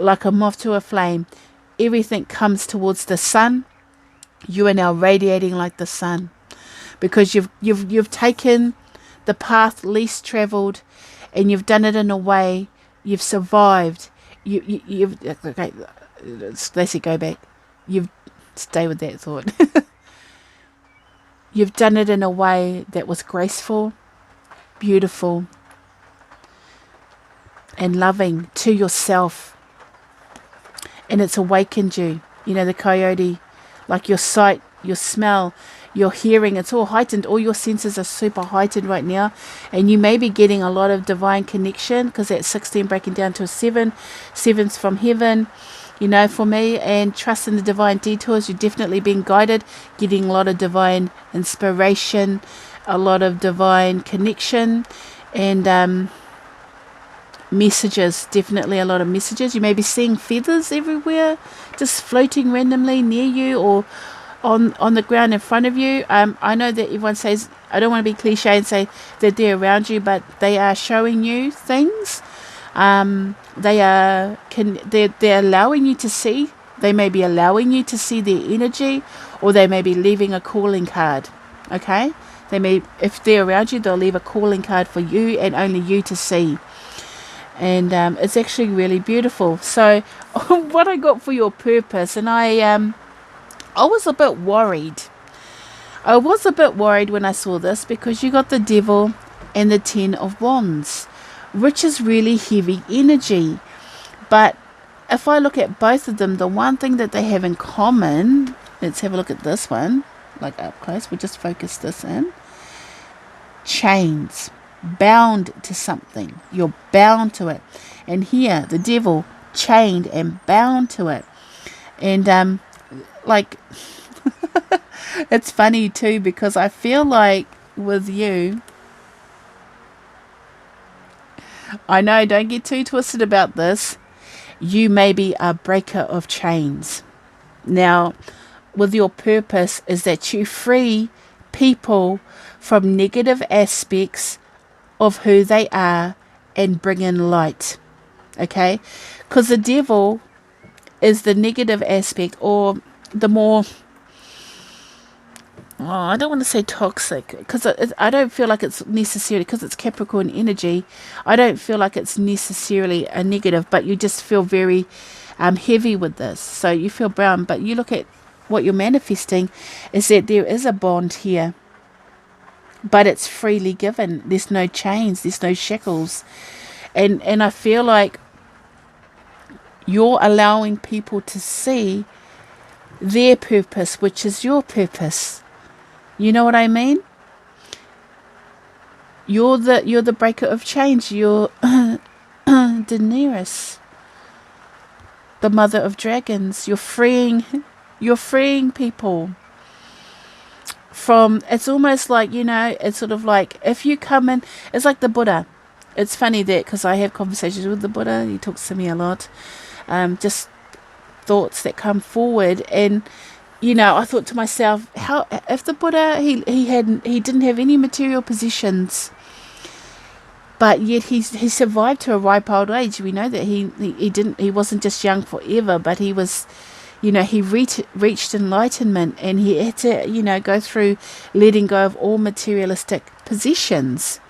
like a moth to a flame, everything comes towards the sun. You are now radiating like the sun, because you've taken the path least traveled, and you've done it in a way you've survived. You've okay. Let's go back. You've stay with that thought. You've done it in a way that was graceful, beautiful, and loving to yourself. And it's awakened you. The coyote, like your sight, your smell, your hearing, it's all heightened. All your senses are super heightened right now. And you may be getting a lot of divine connection, because that's 16 breaking down to a 7. 7's from heaven, for me. And trust in the divine detours. You're definitely being guided, getting a lot of divine inspiration, a lot of divine connection, and messages, definitely a lot of messages. You may be seeing feathers everywhere, just floating randomly near you or on the ground in front of you. I know that everyone says, I don't want to be cliche and say that they're around you, but they are showing you things. They're allowing you to see. They may be allowing you to see their energy, or they may be leaving a calling card. Okay, they may, if they're around you, they'll leave a calling card for you and only you to see. And it's actually really beautiful. So what I got for your purpose, and I was a bit worried. I was a bit worried when I saw this, because you got the Devil and the 10 of Wands, which is really heavy energy. But if I look at both of them, the one thing that they have in common, let's have a look at this one, like up close. We'll just focus this in. Chains. Bound to something. You're bound to it. And here, the Devil, chained and bound to it. And like it's funny too, because I feel like with you, I know, don't get too twisted about this, you may be a breaker of chains. Now, with your purpose is that you free people from negative aspects of who they are and bring in light. Okay? Because the Devil is the negative aspect, or the more, I don't want to say toxic, because I don't feel like it's necessarily, because it's Capricorn energy, I don't feel like it's necessarily a negative, but you just feel very heavy with this. So you feel brown, but you look at what you're manifesting is that there is a bond here, but it's freely given. There's no chains, there's no shackles. And I feel like you're allowing people to see their purpose, which is your purpose. You know what I mean? You're the breaker of chains. You're Daenerys, the mother of dragons. You're freeing people from, it's almost like, it's sort of like, if you come in, it's like the Buddha. It's funny that, because I have conversations with the Buddha, he talks to me a lot, just thoughts that come forward. And I thought to myself, how, if the Buddha, he didn't have any material possessions, but yet he survived to a ripe old age. We know that he wasn't just young forever, but he was, he reached enlightenment, and he had to, go through letting go of all materialistic possessions.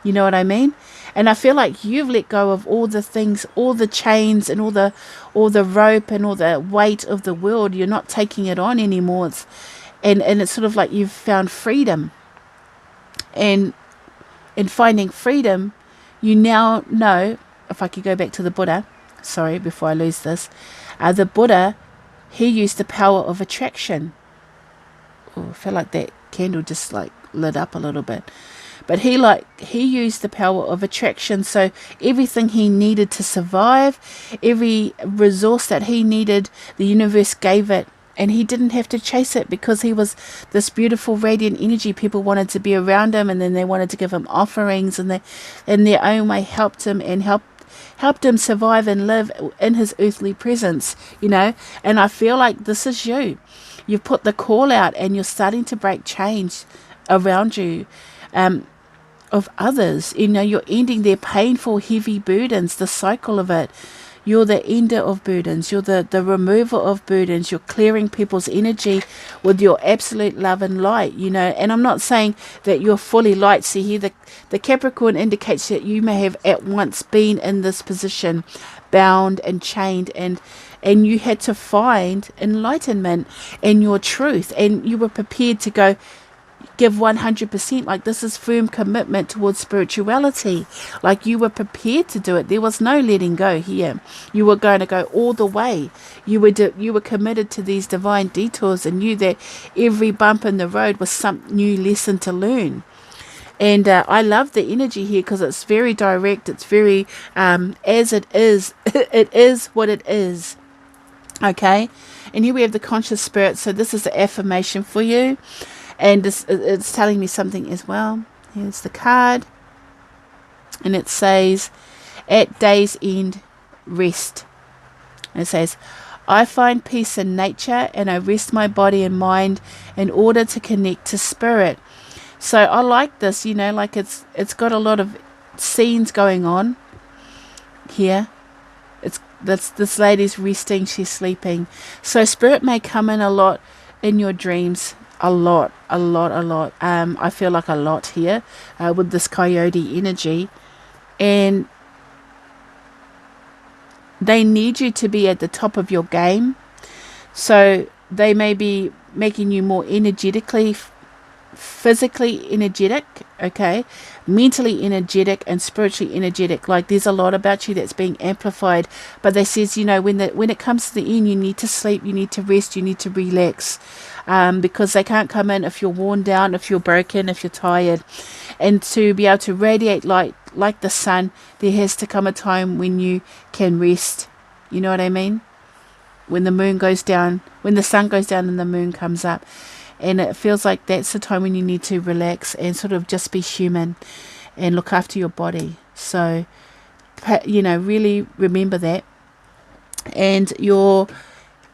You know what I mean? And I feel like you've let go of all the things, all the chains, and all the rope and all the weight of the world. You're not taking it on anymore. And it's sort of like you've found freedom. And in finding freedom, you now know, if I could go back to the Buddha, sorry, before I lose this, the Buddha, he used the power of attraction. Oh, I feel like that candle just like lit up a little bit. But he used the power of attraction. So everything he needed to survive, every resource that he needed, the universe gave it. And he didn't have to chase it, because he was this beautiful, radiant energy. People wanted to be around him, and then they wanted to give him offerings, and they, in their own way, helped him and helped him survive and live in his earthly presence, And I feel like this is you. You've put the call out, and you're starting to break chains around you. Of others, you're ending their painful, heavy burdens, the cycle of it. You're the ender of burdens. You're the remover of burdens. You're clearing people's energy with your absolute love and light, And I'm not saying that you're fully light. See here, the Capricorn indicates that you may have at once been in this position, bound and chained, and you had to find enlightenment and your truth, and you were prepared to go give 100%. Like, this is firm commitment towards spirituality. Like, you were prepared to do it. There was no letting go here. You were going to go all the way. You were committed to these divine detours, and knew that every bump in the road was some new lesson to learn. And I love the energy here, because it's very direct. It's very as it is. It is what it is. Okay. And here we have the conscious spirit. So this is the affirmation for you. And it's telling me something as well. Here's the card. And it says, at day's end, rest. And it says, I find peace in nature, and I rest my body and mind in order to connect to spirit. So I like this, like it's got a lot of scenes going on here. This lady's resting, she's sleeping. So spirit may come in a lot in your dreams. A lot. I feel like a lot here with this coyote energy. And they need you to be at the top of your game. So they may be making you more energetically, physically energetic, okay, mentally energetic, and spiritually energetic. Like, there's a lot about you that's being amplified. But they says, when it comes to the end, you need to sleep, you need to rest, you need to relax. Because they can't come in if you're worn down, if you're broken, if you're tired. And to be able to radiate light like the sun, there has to come a time when you can rest. You know what I mean? When the moon goes down, when the sun goes down and the moon comes up. And it feels like that's the time when you need to relax and sort of just be human and look after your body. So, really remember that. And your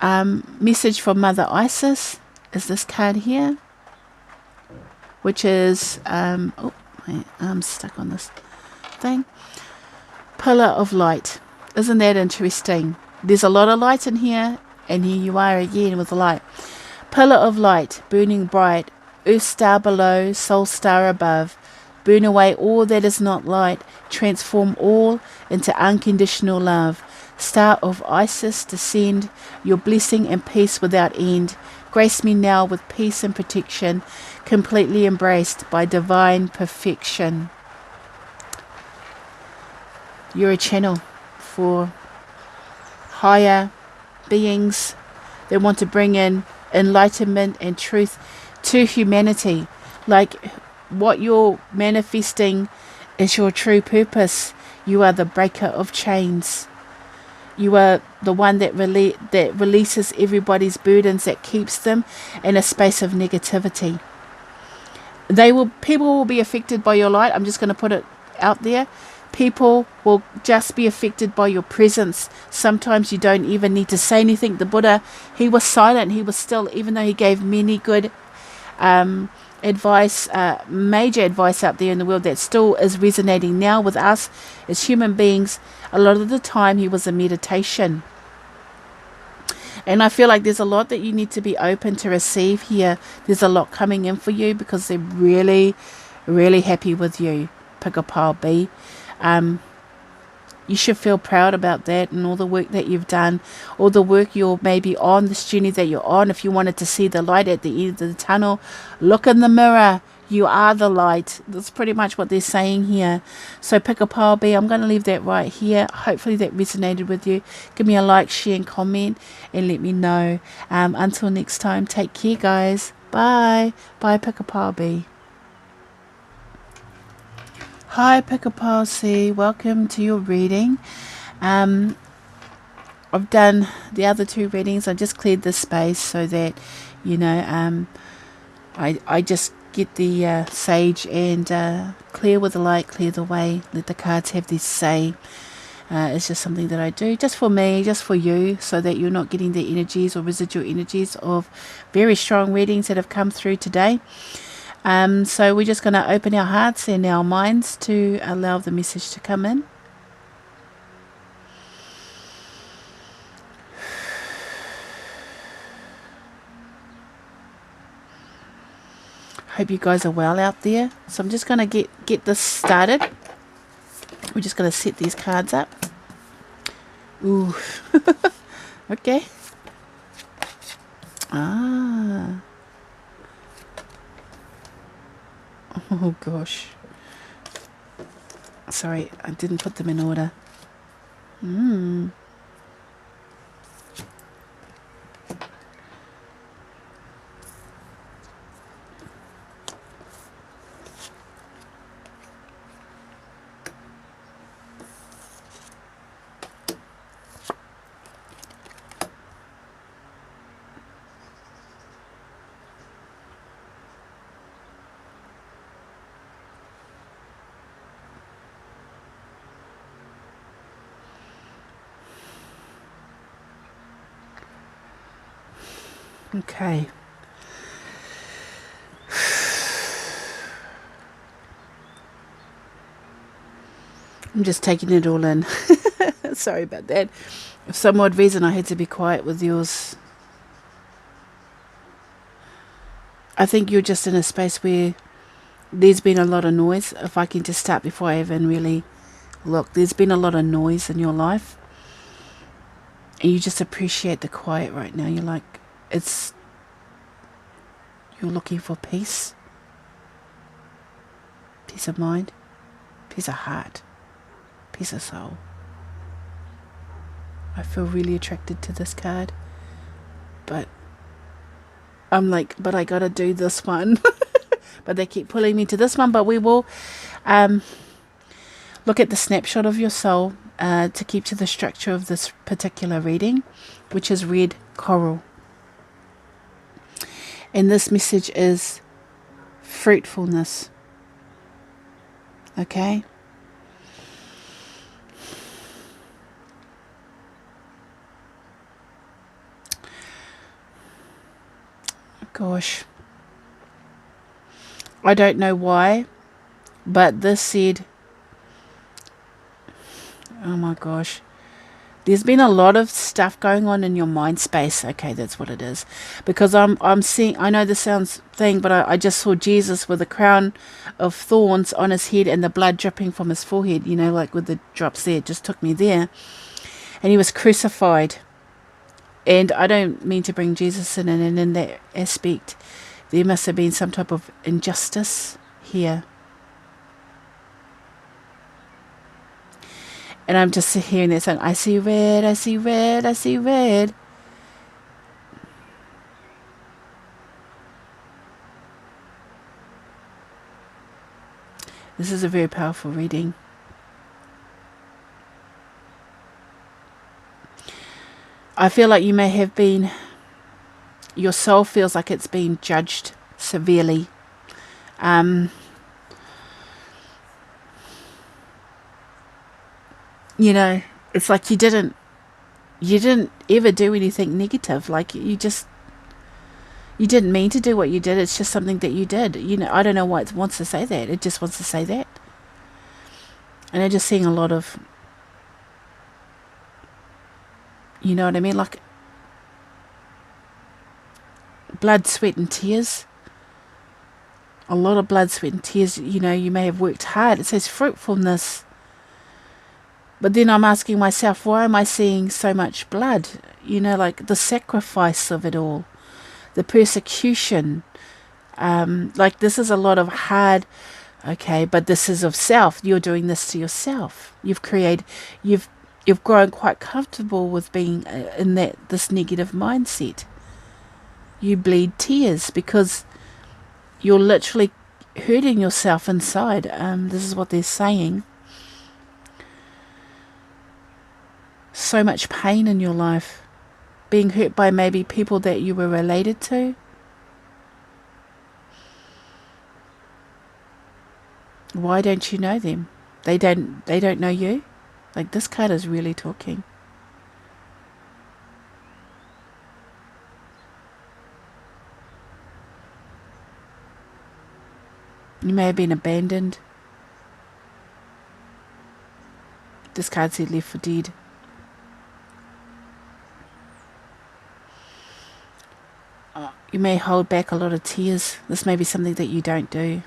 message from Mother Isis is this card here, which is my arm's stuck on this thing. Pillar of light. Isn't that interesting? There's a lot of light in here, and here you are again with the light. Pillar of light, burning bright, earth star below, soul star above. Burn away all that is not light, transform all into unconditional love. Star of Isis, descend your blessing and peace without end. Grace me now with peace and protection, completely embraced by divine perfection. You're a channel for higher beings that want to bring in enlightenment and truth to humanity. Like, what you're manifesting is your true purpose. You are the breaker of chains. You are the one that releases everybody's burdens, that keeps them in a space of negativity. People will be affected by your light. I'm just going to put it out there. People will just be affected by your presence. Sometimes you don't even need to say anything. The Buddha, he was silent. He was still, even though he gave many good advice, major advice out there in the world that still is resonating now with us as human beings. A lot of the time he was a meditation. And I feel like there's a lot that you need to be open to receive here. There's a lot coming in for you because they're really, really happy with you, pick a pile B. You should feel proud about that and all the work that you've done, all the work you're maybe on, this journey that you're on. If you wanted to see the light at the end of the tunnel, look in the mirror. You are the light. That's pretty much what they're saying here. So pick a pile B. I'm going to leave that right here. Hopefully that resonated with you. Give me a like, share and comment and let me know. Until next time, take care, guys. Bye. Bye, pick a pile B. Hi, pick a pile C. Welcome to your reading. I've done the other two readings. I just cleared the space so that, you know, I just get the sage and clear with the light, clear the way, let the cards have their say. It's just something that I do just for me, just for you, so that you're not getting the energies or residual energies of very strong readings that have come through today. So we're just going to open our hearts and our minds to allow the message to come in. Hope you guys are well out there. So I'm just going to get this started. We're just going to set these cards up. Ooh. Okay. Ah. Oh gosh. Sorry, I didn't put them in order. Okay. I'm just taking it all in. Sorry about that. For some odd reason I had to be quiet with yours. I think you're just in a space where there's been a lot of noise. If I can just start before I even really look. There's been a lot of noise in your life. And you just appreciate the quiet right now. You're like, you're looking for peace. Peace of mind. Peace of heart. Peace of soul. I feel really attracted to this card. But I'm like, but I gotta do this one. But they keep pulling me to this one. But we will look at the snapshot of your soul to keep to the structure of this particular reading, which is red coral. And this message is fruitfulness. Okay? Gosh. I don't know why, but this said, oh my gosh. There's been a lot of stuff going on in your mind space. Okay, that's what it is. Because I'm seeing, I know this sounds thing, but I just saw Jesus with a crown of thorns on his head and the blood dripping from his forehead, you know, like with the drops there. It just took me there. And he was crucified. And I don't mean to bring Jesus in, and in that aspect, there must have been some type of injustice here. And I'm just hearing that song, I see red, I see red, I see red. This is a very powerful reading. I feel like you may have been, your soul feels like it's been judged severely. You know, it's like you didn't ever do anything negative. Like you just, You didn't mean to do what you did. It's just something that you did. I don't know why it wants to say that. It just wants to say that. And I'm just seeing a lot of, you know what I mean? Like blood, sweat and tears. A lot of blood, sweat and tears. You may have worked hard. It says fruitfulness. But then I'm asking myself, why am I seeing so much blood? Like the sacrifice of it all. The persecution. Like this is a lot of hard, okay, but this is of self. You're doing this to yourself. You've grown quite comfortable with being in this negative mindset. You bleed tears because you're literally hurting yourself inside. This is what they're saying. So much pain in your life. Being hurt by maybe people that you were related to. Why don't you know them? They don't know you? Like this card is really talking. You may have been abandoned. This card said left for dead. You may hold back a lot of tears. This may be something that you don't do.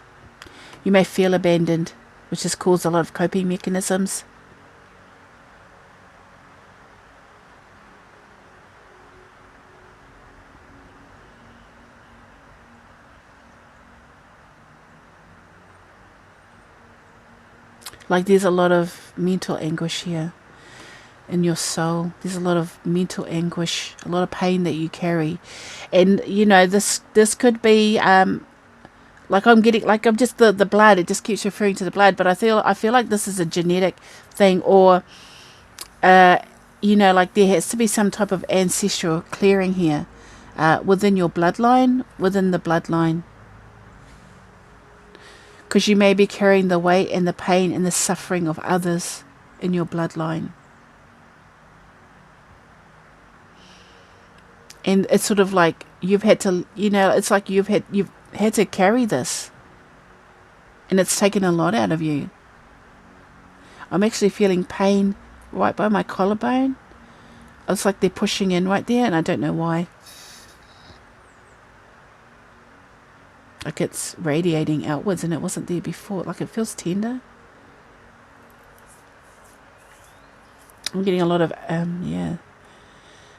You may feel abandoned, which has caused a lot of coping mechanisms. Like there's a lot of mental anguish here in your soul. There's a lot of mental anguish, a lot of pain that you carry. And this could be like I'm just the blood. It just keeps referring to the blood, but I feel like this is a genetic thing, or like there has to be some type of ancestral clearing here within your bloodline, within the bloodline. Because you may be carrying the weight and the pain and the suffering of others in your bloodline. And it's sort of like you've had to, it's like you've had to carry this. And it's taken a lot out of you. I'm actually feeling pain right by my collarbone. It's like they're pushing in right there, and I don't know why. Like it's radiating outwards, and it wasn't there before. Like it feels tender. I'm getting a lot of, yeah.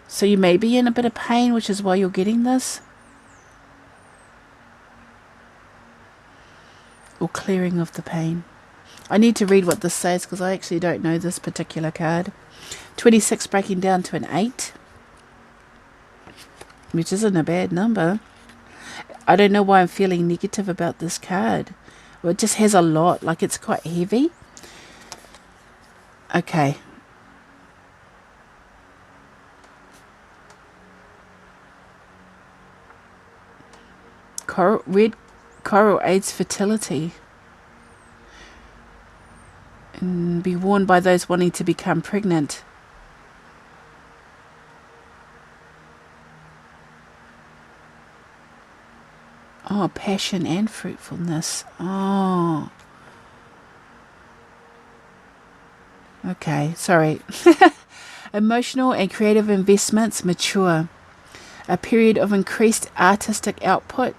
So you may be in a bit of pain, which is why you're getting this. Or clearing of the pain. I need to read what this says because I actually don't know this particular card. 26 breaking down to an 8. Which isn't a bad number. I don't know why I'm feeling negative about this card. Well, it just has a lot. Like it's quite heavy. Okay. Red coral aids fertility. And be warned by those wanting to become pregnant. Oh, passion and fruitfulness. Oh. Okay, sorry. Emotional and creative investments mature. A period of increased artistic output.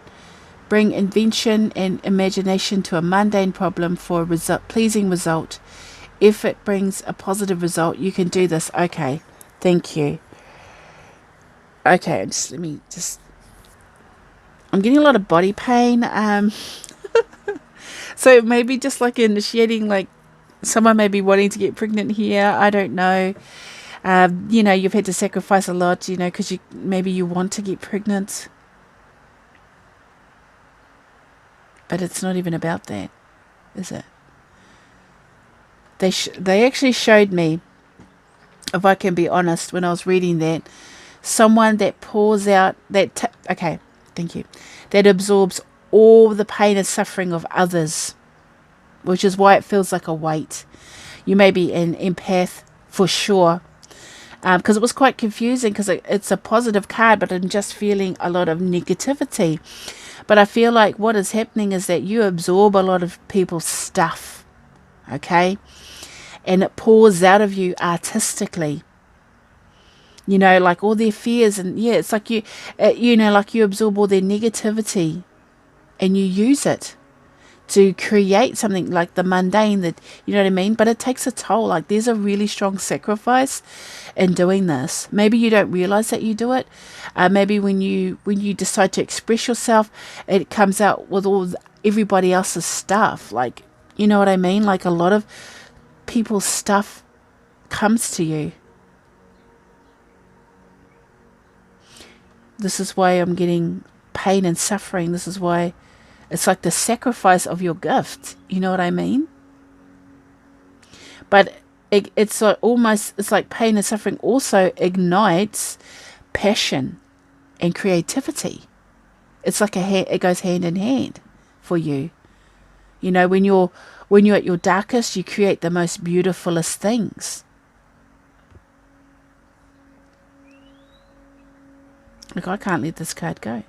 Bring invention and imagination to a mundane problem for a pleasing result. If it brings a positive result, you can do this. Okay, thank you. Okay, I'm getting a lot of body pain. So maybe just like initiating, like someone may be wanting to get pregnant here. I don't know. You've had to sacrifice a lot, because maybe you want to get pregnant. But it's not even about that, is it? They actually showed me, if I can be honest, when I was reading that, someone that pours out, okay, thank you, that absorbs all the pain and suffering of others, which is why it feels like a weight. You may be an empath for sure. because it was quite confusing because it's a positive card, but I'm just feeling a lot of negativity. But I feel like what is happening is that you absorb a lot of people's stuff, okay? And it pours out of you artistically. You know, like all their fears, and yeah, it's like like you absorb all their negativity and you use it to create something like the mundane, that, you know what I mean? But it takes a toll. Like, there's a really strong sacrifice in doing this. Maybe you don't realize that you do it. Maybe when you decide to express yourself, it comes out with everybody else's stuff. Like, you know what I mean? Like, a lot of people's stuff comes to you. This is why I'm getting pain and suffering. This is why it's like the sacrifice of your gift. You know what I mean? But it's like it's like pain and suffering also ignites passion and creativity. It's like it goes hand in hand for you. You know, when you're at your darkest, you create the most beautifulest things. Look, I can't let this card go.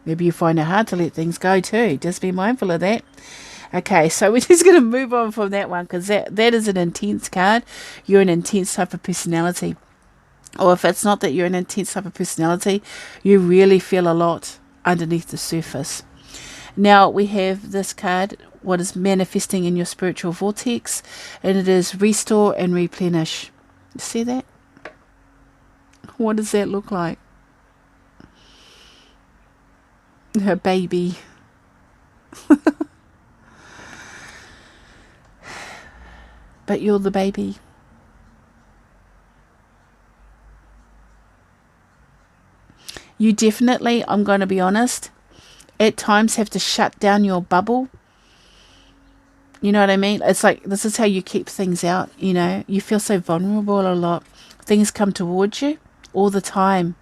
Maybe you find it hard to let things go too. Just be mindful of that. Okay, so we're just going to move on from that one, because that is an intense card. You're an intense type of personality. Or if it's not that you're an intense type of personality, you really feel a lot underneath the surface. Now we have this card, what is manifesting in your spiritual vortex, and it is restore and replenish. You see that? What does that look like? Her baby. But you're the baby. You definitely, I'm going to be honest, at times have to shut down your bubble. You know what I mean? It's like, this is how you keep things out, you know. You feel so vulnerable a lot. Things come towards you all the time.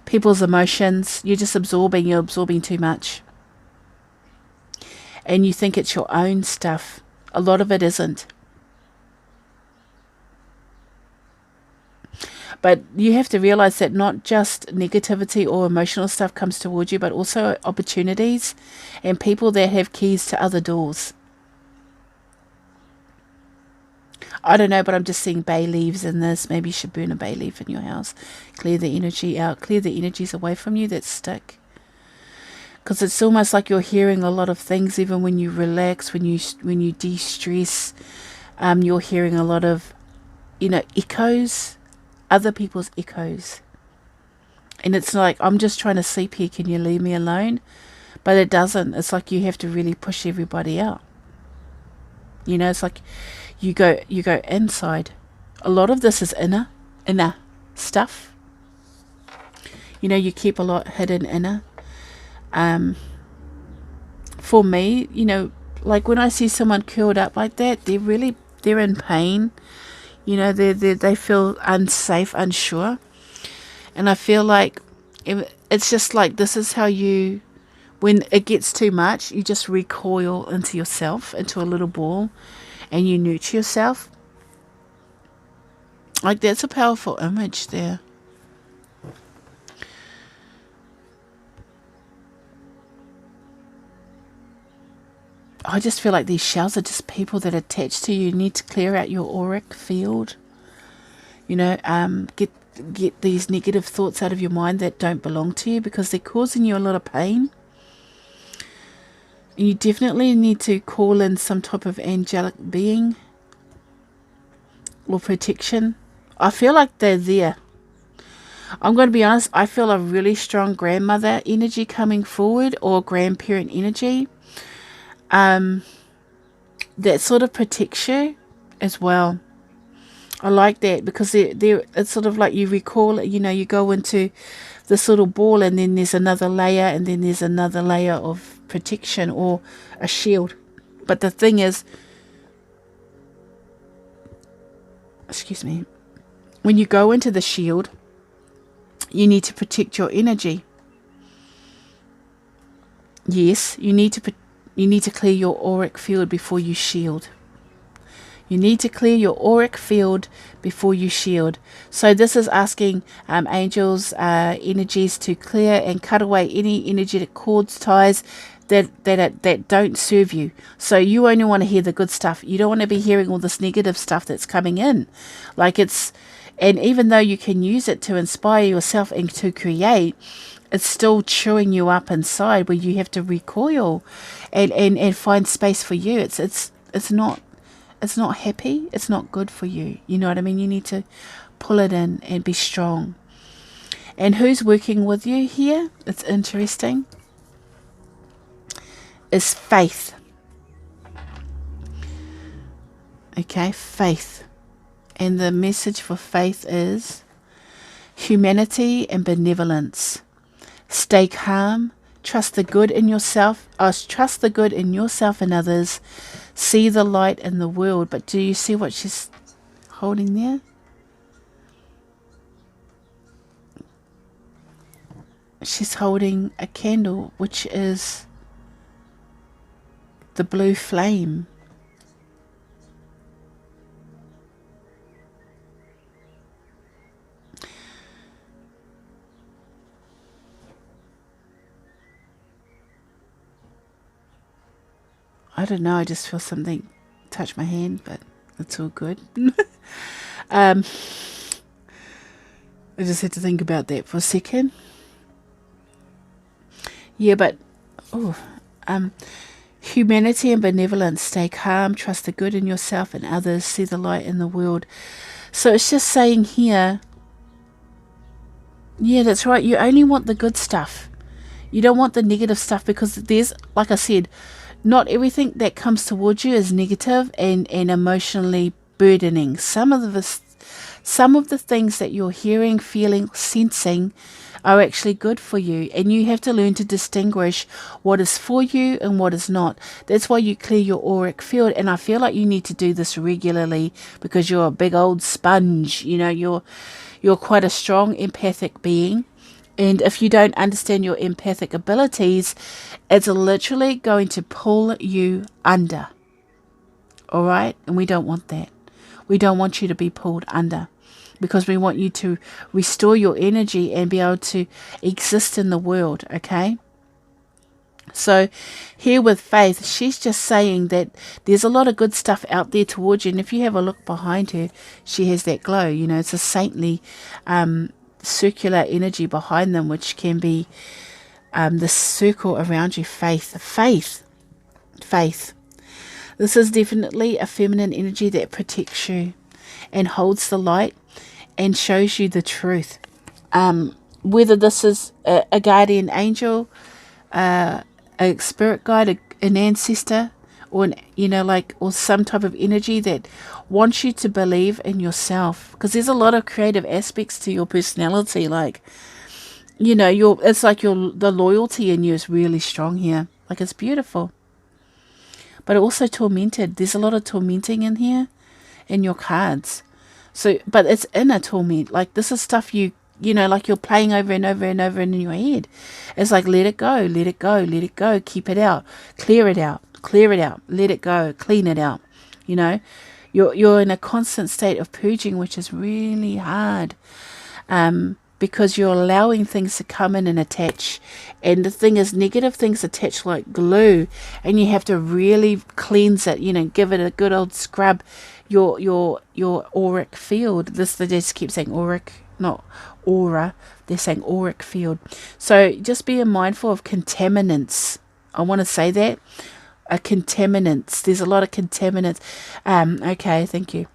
People's emotions, you're absorbing too much. And you think it's your own stuff. A lot of it isn't. But you have to realize that not just negativity or emotional stuff comes towards you, but also opportunities and people that have keys to other doors. I don't know, but I'm just seeing bay leaves in this. Maybe you should burn a bay leaf in your house. Clear the energy out. Clear the energies away from you that stick. Because it's almost like you're hearing a lot of things, even when you relax, when you de-stress. You're hearing a lot of, echoes, other people's echoes. And it's like, I'm just trying to sleep here. Can you leave me alone? But it doesn't. It's like you have to really push everybody out. It's like you go inside. A lot of this is inner stuff. You keep a lot hidden inner. For me, like when I see someone curled up like that, they're in pain. They feel unsafe, unsure. And I feel like it's just like, this is how when it gets too much, you just recoil into yourself, into a little ball, and you nurture yourself. Like, that's a powerful image there. I just feel like these shells are just people that are attached to you. You need to clear out your auric field. Get these negative thoughts out of your mind that don't belong to you, because they're causing you a lot of pain. And you definitely need to call in some type of angelic being or protection. I feel like they're there. I'm going to be honest, I feel a really strong grandmother energy coming forward, or grandparent energy. That sort of protects you as well. I like that, because it's sort of like you recall, you go into this little ball, and then there's another layer, and then there's another layer of protection, or a shield. But the thing is, excuse me, when you go into the shield, you need to protect your energy. Yes, you need to clear your auric field before you shield. You need to clear your auric field before you shield. So this is asking angels, energies to clear and cut away any energetic cords, ties that don't serve you. So you only want to hear the good stuff. You don't want to be hearing all this negative stuff that's coming in. And even though you can use it to inspire yourself and to create, it's still chewing you up inside, where you have to recoil and find space for you. It's not happy. It's not good for you. You know what I mean? You need to pull it in and be strong. And who's working with you here? It's interesting. Is faith. Okay, faith. And the message for faith is humanity and benevolence. Stay calm. Trust the good in yourself. Trust the good in yourself and others. See the light in the world. But do you see what she's holding there? She's holding a candle, which is the blue flame. I don't know, I just feel something touch my hand, but it's all good. I just had to think about that for a second. Yeah, but humanity and benevolence. Stay calm, trust the good in yourself and others, see the light in the world. So it's just saying here, yeah, that's right, you only want the good stuff. You don't want the negative stuff, because there's, like I said, not everything that comes towards you is negative and emotionally burdening. Some of the things that you're hearing, feeling, sensing are actually good for you, and you have to learn to distinguish what is for you and what is not. That's why you clear your auric field, and I feel like you need to do this regularly, because you're a big old sponge. You know, you're quite a strong empathic being. And if you don't understand your empathic abilities, it's literally going to pull you under. All right? And we don't want that. We don't want you to be pulled under, because we want you to restore your energy and be able to exist in the world, okay? So here with Faith, she's just saying that there's a lot of good stuff out there towards you. And if you have a look behind her, she has that glow. You know, it's a saintly circular energy behind them, which can be the circle around you. Faith. This is definitely a feminine energy that protects you and holds the light and shows you the truth. Whether this is a guardian angel, a spirit guide, an ancestor, or or some type of energy that wants you to believe in yourself, because there's a lot of creative aspects to your personality. The loyalty in you is really strong here. Like, it's beautiful, but also tormented. There's a lot of tormenting in here in your cards. So, but it's inner torment. Like, this is stuff like you're playing over and over and over in your head. It's like, let it go, let it go, let it go, keep it out, clear it out, let it go, clean it out. You're in a constant state of purging, which is really hard, because you're allowing things to come in and attach. And the thing is, negative things attach like glue, and you have to really cleanse it, give it a good old scrub. Your auric field. They just keep saying auric, not aura. They're saying auric field. So just be mindful of contaminants. I want to say that. Contaminants. There's a lot of contaminants. Okay, thank you.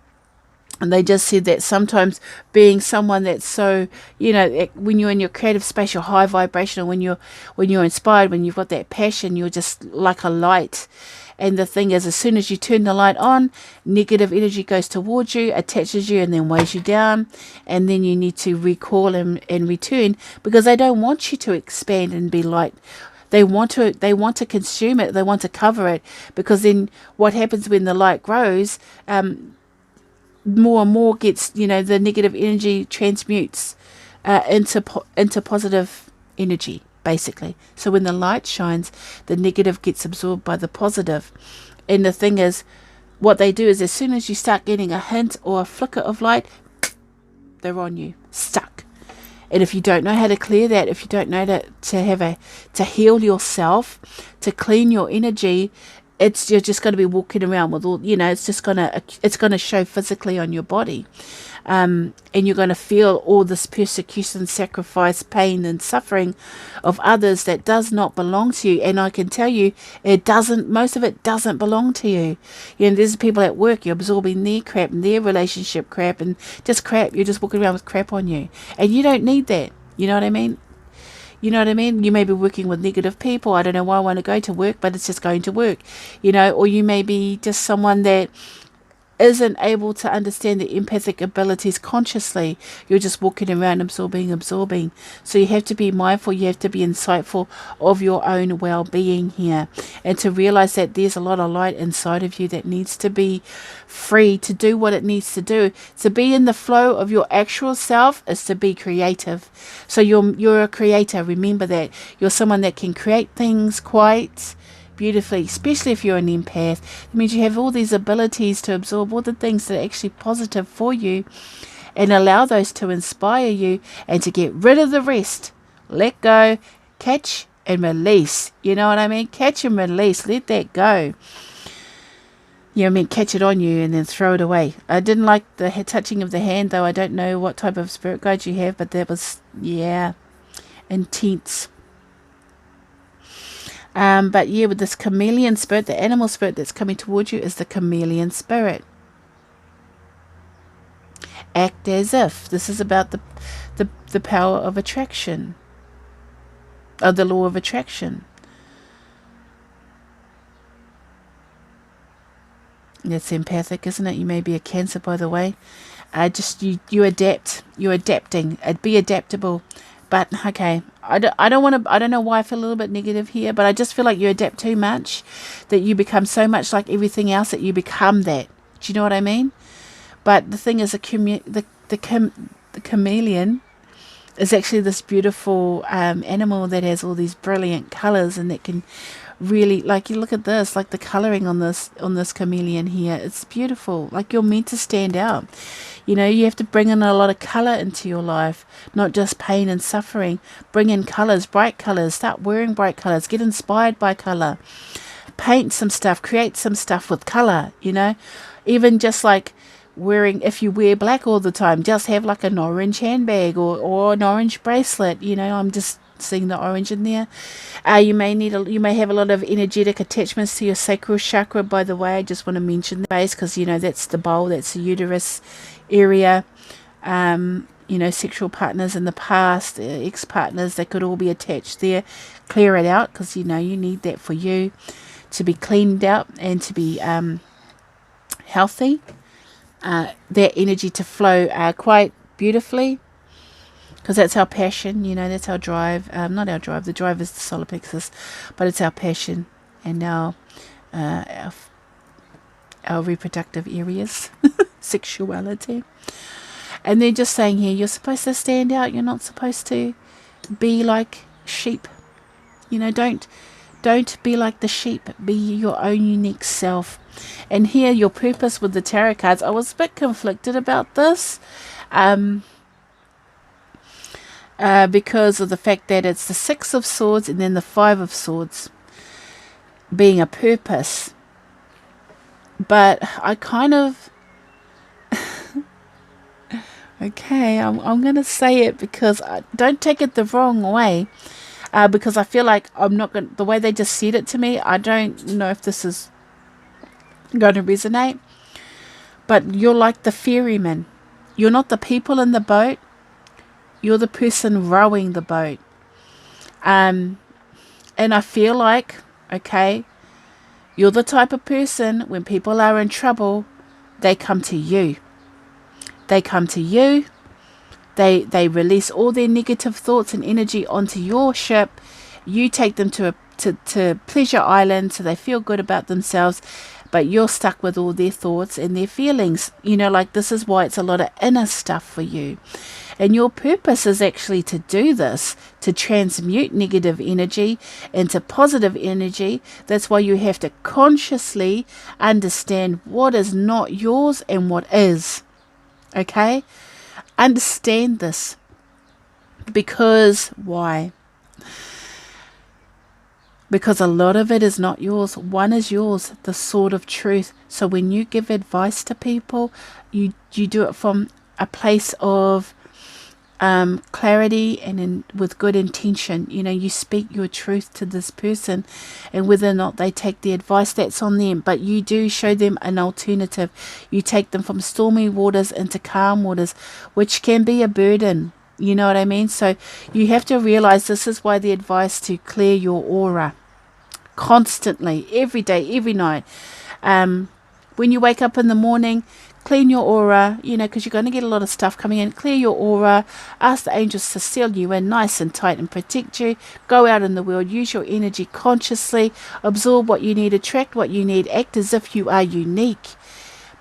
And they just said that sometimes being someone that's so, when you're in your creative space, you're high vibrational. When you're inspired, when you've got that passion, you're just like a light. And the thing is, as soon as you turn the light on, negative energy goes towards you, attaches you, and then weighs you down. And then you need to recall and return, because they don't want you to expand and be light. They want to consume it. They want to cover it, because then what happens when the light grows, more and more gets, the negative energy transmutes into positive energy, basically. So when the light shines, the negative gets absorbed by the positive. And the thing is, what they do is as soon as you start getting a hint or a flicker of light, they're on you, stuck. And if you don't know how to clear that, if you don't know to heal yourself, to clean your energy, you're just going to be walking around with all, it's going to show physically on your body. And you're going to feel all this persecution, sacrifice, pain and suffering of others that does not belong to you. And I can tell you, most of it doesn't belong to you. There's people at work, you're absorbing their crap and their relationship crap and just crap. You're just walking around with crap on you. And you don't need that. You know what I mean? You know what I mean? You may be working with negative people. I don't know why I want to go to work, but it's just going to work. Or you may be just someone that isn't able to understand the empathic abilities consciously. You're just walking around absorbing. So you have to be mindful, you have to be insightful of your own well-being here, and to realize that there's a lot of light inside of you that needs to be free to do what it needs to do. To be in the flow of your actual self is to be creative. So you're a creator. Remember that. You're someone that can create things quite beautifully, especially if you're an empath. It means you have all these abilities to absorb all the things that are actually positive for you and allow those to inspire you, and to get rid of the rest. Let go, catch and release. You know what I mean? Catch and release. Let that go. Catch it on you and then throw it away. I didn't like the touching of the hand, though. I don't know what type of spirit guide you have, but that was, intense. But with this chameleon spirit, the animal spirit that's coming towards you is the chameleon spirit. Act as if. This is about the power of attraction, of the law of attraction. That's empathic, isn't it? You may be a Cancer, by the way. You adapt. You're adapting. Be adaptable. But okay, I don't know why I feel a little bit negative here, but I just feel like you adapt too much, that you become so much like everything else that you become that. Do you know what I mean? But the thing is, the chameleon is actually this beautiful animal that has all these brilliant colors, and that can really, like, you look at this, like the coloring on this chameleon here, it's beautiful. Like, you're meant to stand out. You have to bring in a lot of color into your life, not just pain and suffering. Bring in colors, bright colors. Start wearing bright colors. Get inspired by color. Paint some stuff. Create some stuff with color. Even just like wearing, if you wear black all the time, just have like an orange handbag or an orange bracelet. I'm just seeing the orange in there. You may have a lot of energetic attachments to your sacral chakra, by the way. I just want to mention the base, because that's the bowl, that's the uterus area. Sexual partners in the past, ex-partners, they could all be attached there. Clear it out, because you need that for you to be cleaned out and to be healthy. That energy to flow quite beautifully, because that's our passion, that's our drive. Not our drive. The drive is the solar plexus, but it's our passion and our reproductive areas, sexuality. And they're just saying here, you're supposed to stand out. You're not supposed to be like sheep. Don't be like the sheep. Be your own unique self. And here, your purpose with the tarot cards. I was a bit conflicted about this. Because of the fact that it's the 6 of Swords and then the 5 of Swords being a purpose. But I kind of... okay, I'm going to say it, because don't take it the wrong way. Because I feel like I'm not going... The way they just said it to me, I don't know if this is going to resonate. But you're like the ferryman. You're not the people in the boat. You're the person rowing the boat. And I feel like, okay, you're the type of person, when people are in trouble, they come to you. They come to you. They release all their negative thoughts and energy onto your ship. You take them to Pleasure Island, so they feel good about themselves. But you're stuck with all their thoughts and their feelings. Like, this is why it's a lot of inner stuff for you. And your purpose is actually to do this, to transmute negative energy into positive energy. That's why you have to consciously understand what is not yours and what is. Okay? Understand this. Because why? Because a lot of it is not yours. One is yours, the sword of truth. So when you give advice to people, you do it from a place of clarity and with good intention. You know, you speak your truth to this person, and whether or not they take the advice, that's on them. But you do show them an alternative. You take them from stormy waters into calm waters, which can be a burden. You know what I mean? So you have to realize this is why the advice to clear your aura constantly, every day, every night. When you wake up in the morning, clean your aura, you know, because you're going to get a lot of stuff coming in. Clear your aura. Ask the angels to seal you in nice and tight and protect you. Go out in the world. Use your energy consciously. Absorb what you need. Attract what you need. Act as if you are unique.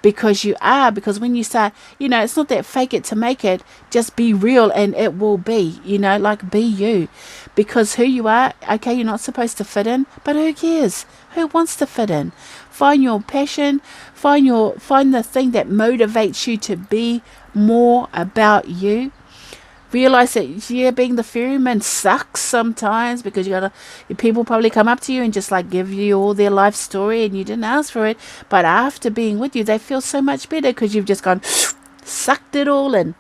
Because you are. Because when you start, you know, it's not that fake it to make it. Just be real and it will be, you know, like be you. Because who you are, okay, you're not supposed to fit in, but who cares? Who wants to fit in? Find your passion, find the thing that motivates you to be more about you. Realize that, yeah, being the ferryman sucks sometimes, because people probably come up to you and just like give you all their life story and you didn't ask for it. But after being with you, they feel so much better because you've just gone, sucked it all in.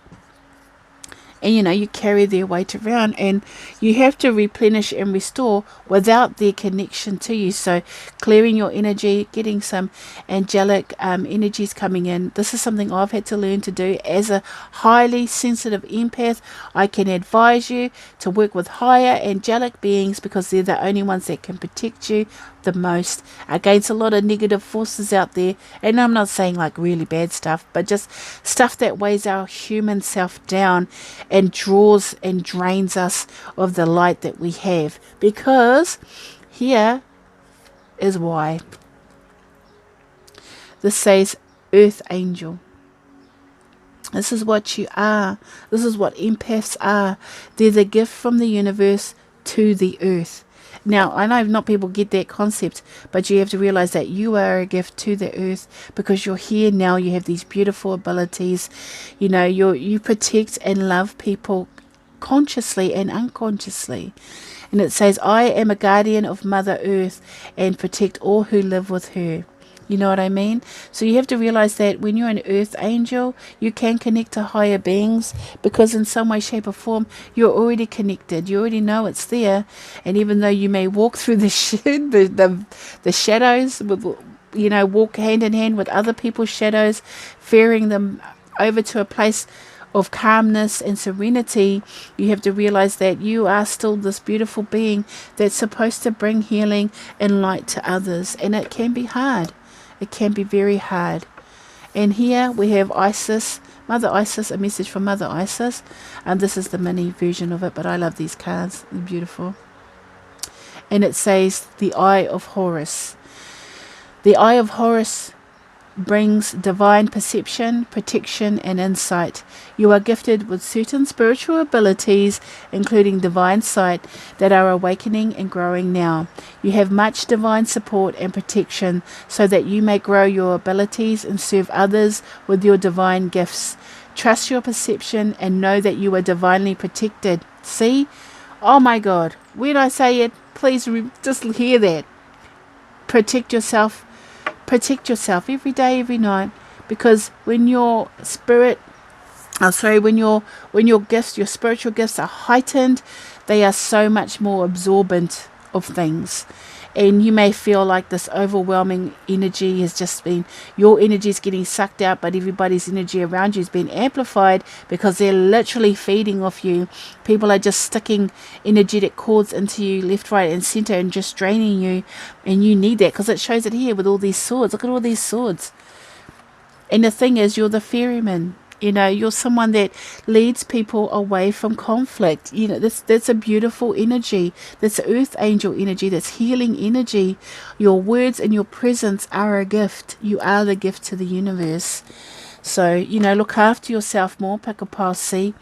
And, you know, you carry their weight around, and you have to replenish and restore without their connection to you. So clearing your energy, getting some angelic energies coming in. This is something I've had to learn to do as a highly sensitive empath. I can advise you to work with higher angelic beings, because they're the only ones that can protect you the most against a lot of negative forces out there. And I'm not saying like really bad stuff, but just stuff that weighs our human self down and draws and drains us of the light that we have. Because here is why. This says earth angel. This is what you are. This is what empaths are. They're the gift from the universe to the earth. Now, I know not people get that concept, but you have to realize that you are a gift to the earth, because you're here now. You have these beautiful abilities. You know, you protect and love people consciously and unconsciously. And it says, I am a guardian of Mother Earth and protect all who live with her. You know what I mean? So you have to realize that when you're an earth angel, you can connect to higher beings, because in some way, shape or form, you're already connected. You already know it's there. And even though you may walk through the shadows, you know, walk hand in hand with other people's shadows, ferrying them over to a place of calmness and serenity, you have to realize that you are still this beautiful being that's supposed to bring healing and light to others. And it can be hard. It can be very hard. And here we have Isis, Mother Isis, a message from Mother Isis. And this is the mini version of it, but I love these cards. They're beautiful. And it says, the Eye of Horus. The Eye of Horus brings divine perception, protection, and insight. You are gifted with certain spiritual abilities, including divine sight, that are awakening and growing now. You have much divine support and protection, so that you may grow your abilities and serve others with your divine gifts. Trust your perception and know that you are divinely protected. See? Oh my God. When I say it, please just hear that. Protect yourself. Protect yourself every day, every night, because when your when your gifts, your spiritual gifts are heightened, they are so much more absorbent of things. And you may feel like this overwhelming energy has just been, your energy is getting sucked out, but everybody's energy around you is being amplified, because they're literally feeding off you. People are just sticking energetic cords into you left, right, and center, and just draining you. And you need that, because it shows it here with all these swords. Look at all these swords. And the thing is, you're the ferryman. You know, you're someone that leads people away from conflict. You know, that's a beautiful energy. That's earth angel energy. That's healing energy. Your words and your presence are a gift. You are the gift to the universe. So, you know, look after yourself more, Pakapasi.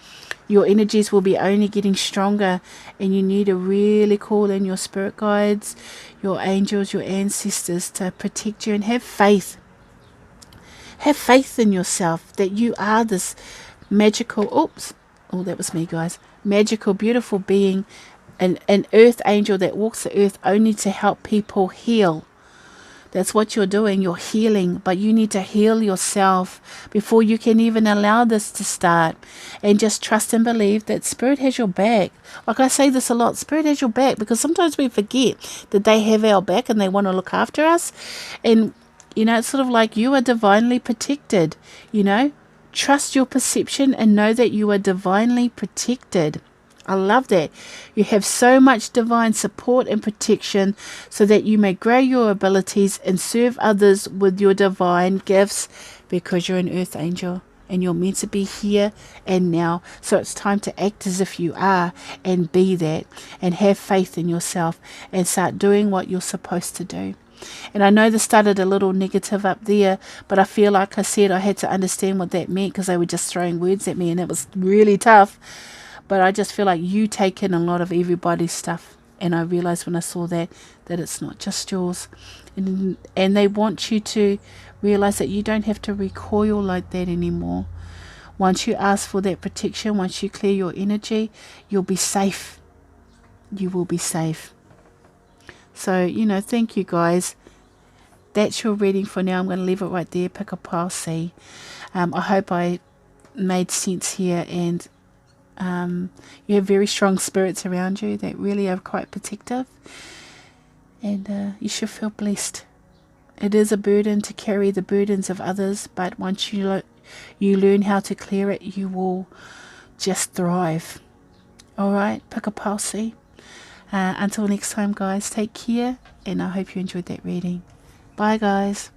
your energies will be only getting stronger, and you need to really call in your spirit guides, your angels, your ancestors to protect you, and have faith. Have faith in yourself that you are this magical, that was me, guys, magical, beautiful being, an earth angel that walks the earth only to help people heal. That's what you're doing. You're healing, but you need to heal yourself before you can even allow this to start. And just trust and believe that Spirit has your back. Like I say this a lot, Spirit has your back, because sometimes we forget that they have our back and they want to look after us. And, it's sort of like you are divinely protected, Trust your perception and know that you are divinely protected. I love that. You have so much divine support and protection so that you may grow your abilities and serve others with your divine gifts, because you're an earth angel and you're meant to be here and now. So it's time to act as if you are, and be that, and have faith in yourself and start doing what you're supposed to do. And I know this started a little negative up there, but I feel like I said I had to understand what that meant, because they were just throwing words at me and it was really tough. But I just feel like you take in a lot of everybody's stuff. And I realized when I saw that it's not just yours. And they want you to realize that you don't have to recoil like that anymore. Once you ask for that protection, once you clear your energy, you'll be safe. You will be safe. So, thank you, guys. That's your reading for now. I'm going to leave it right there. Pick a pile C. I hope I made sense here, and you have very strong spirits around you that really are quite protective, and you should feel blessed. It is a burden to carry the burdens of others, but once you learn how to clear it, you will just thrive. Alright, pick a pile C. Until next time, guys, take care, and I hope you enjoyed that reading. Bye, guys.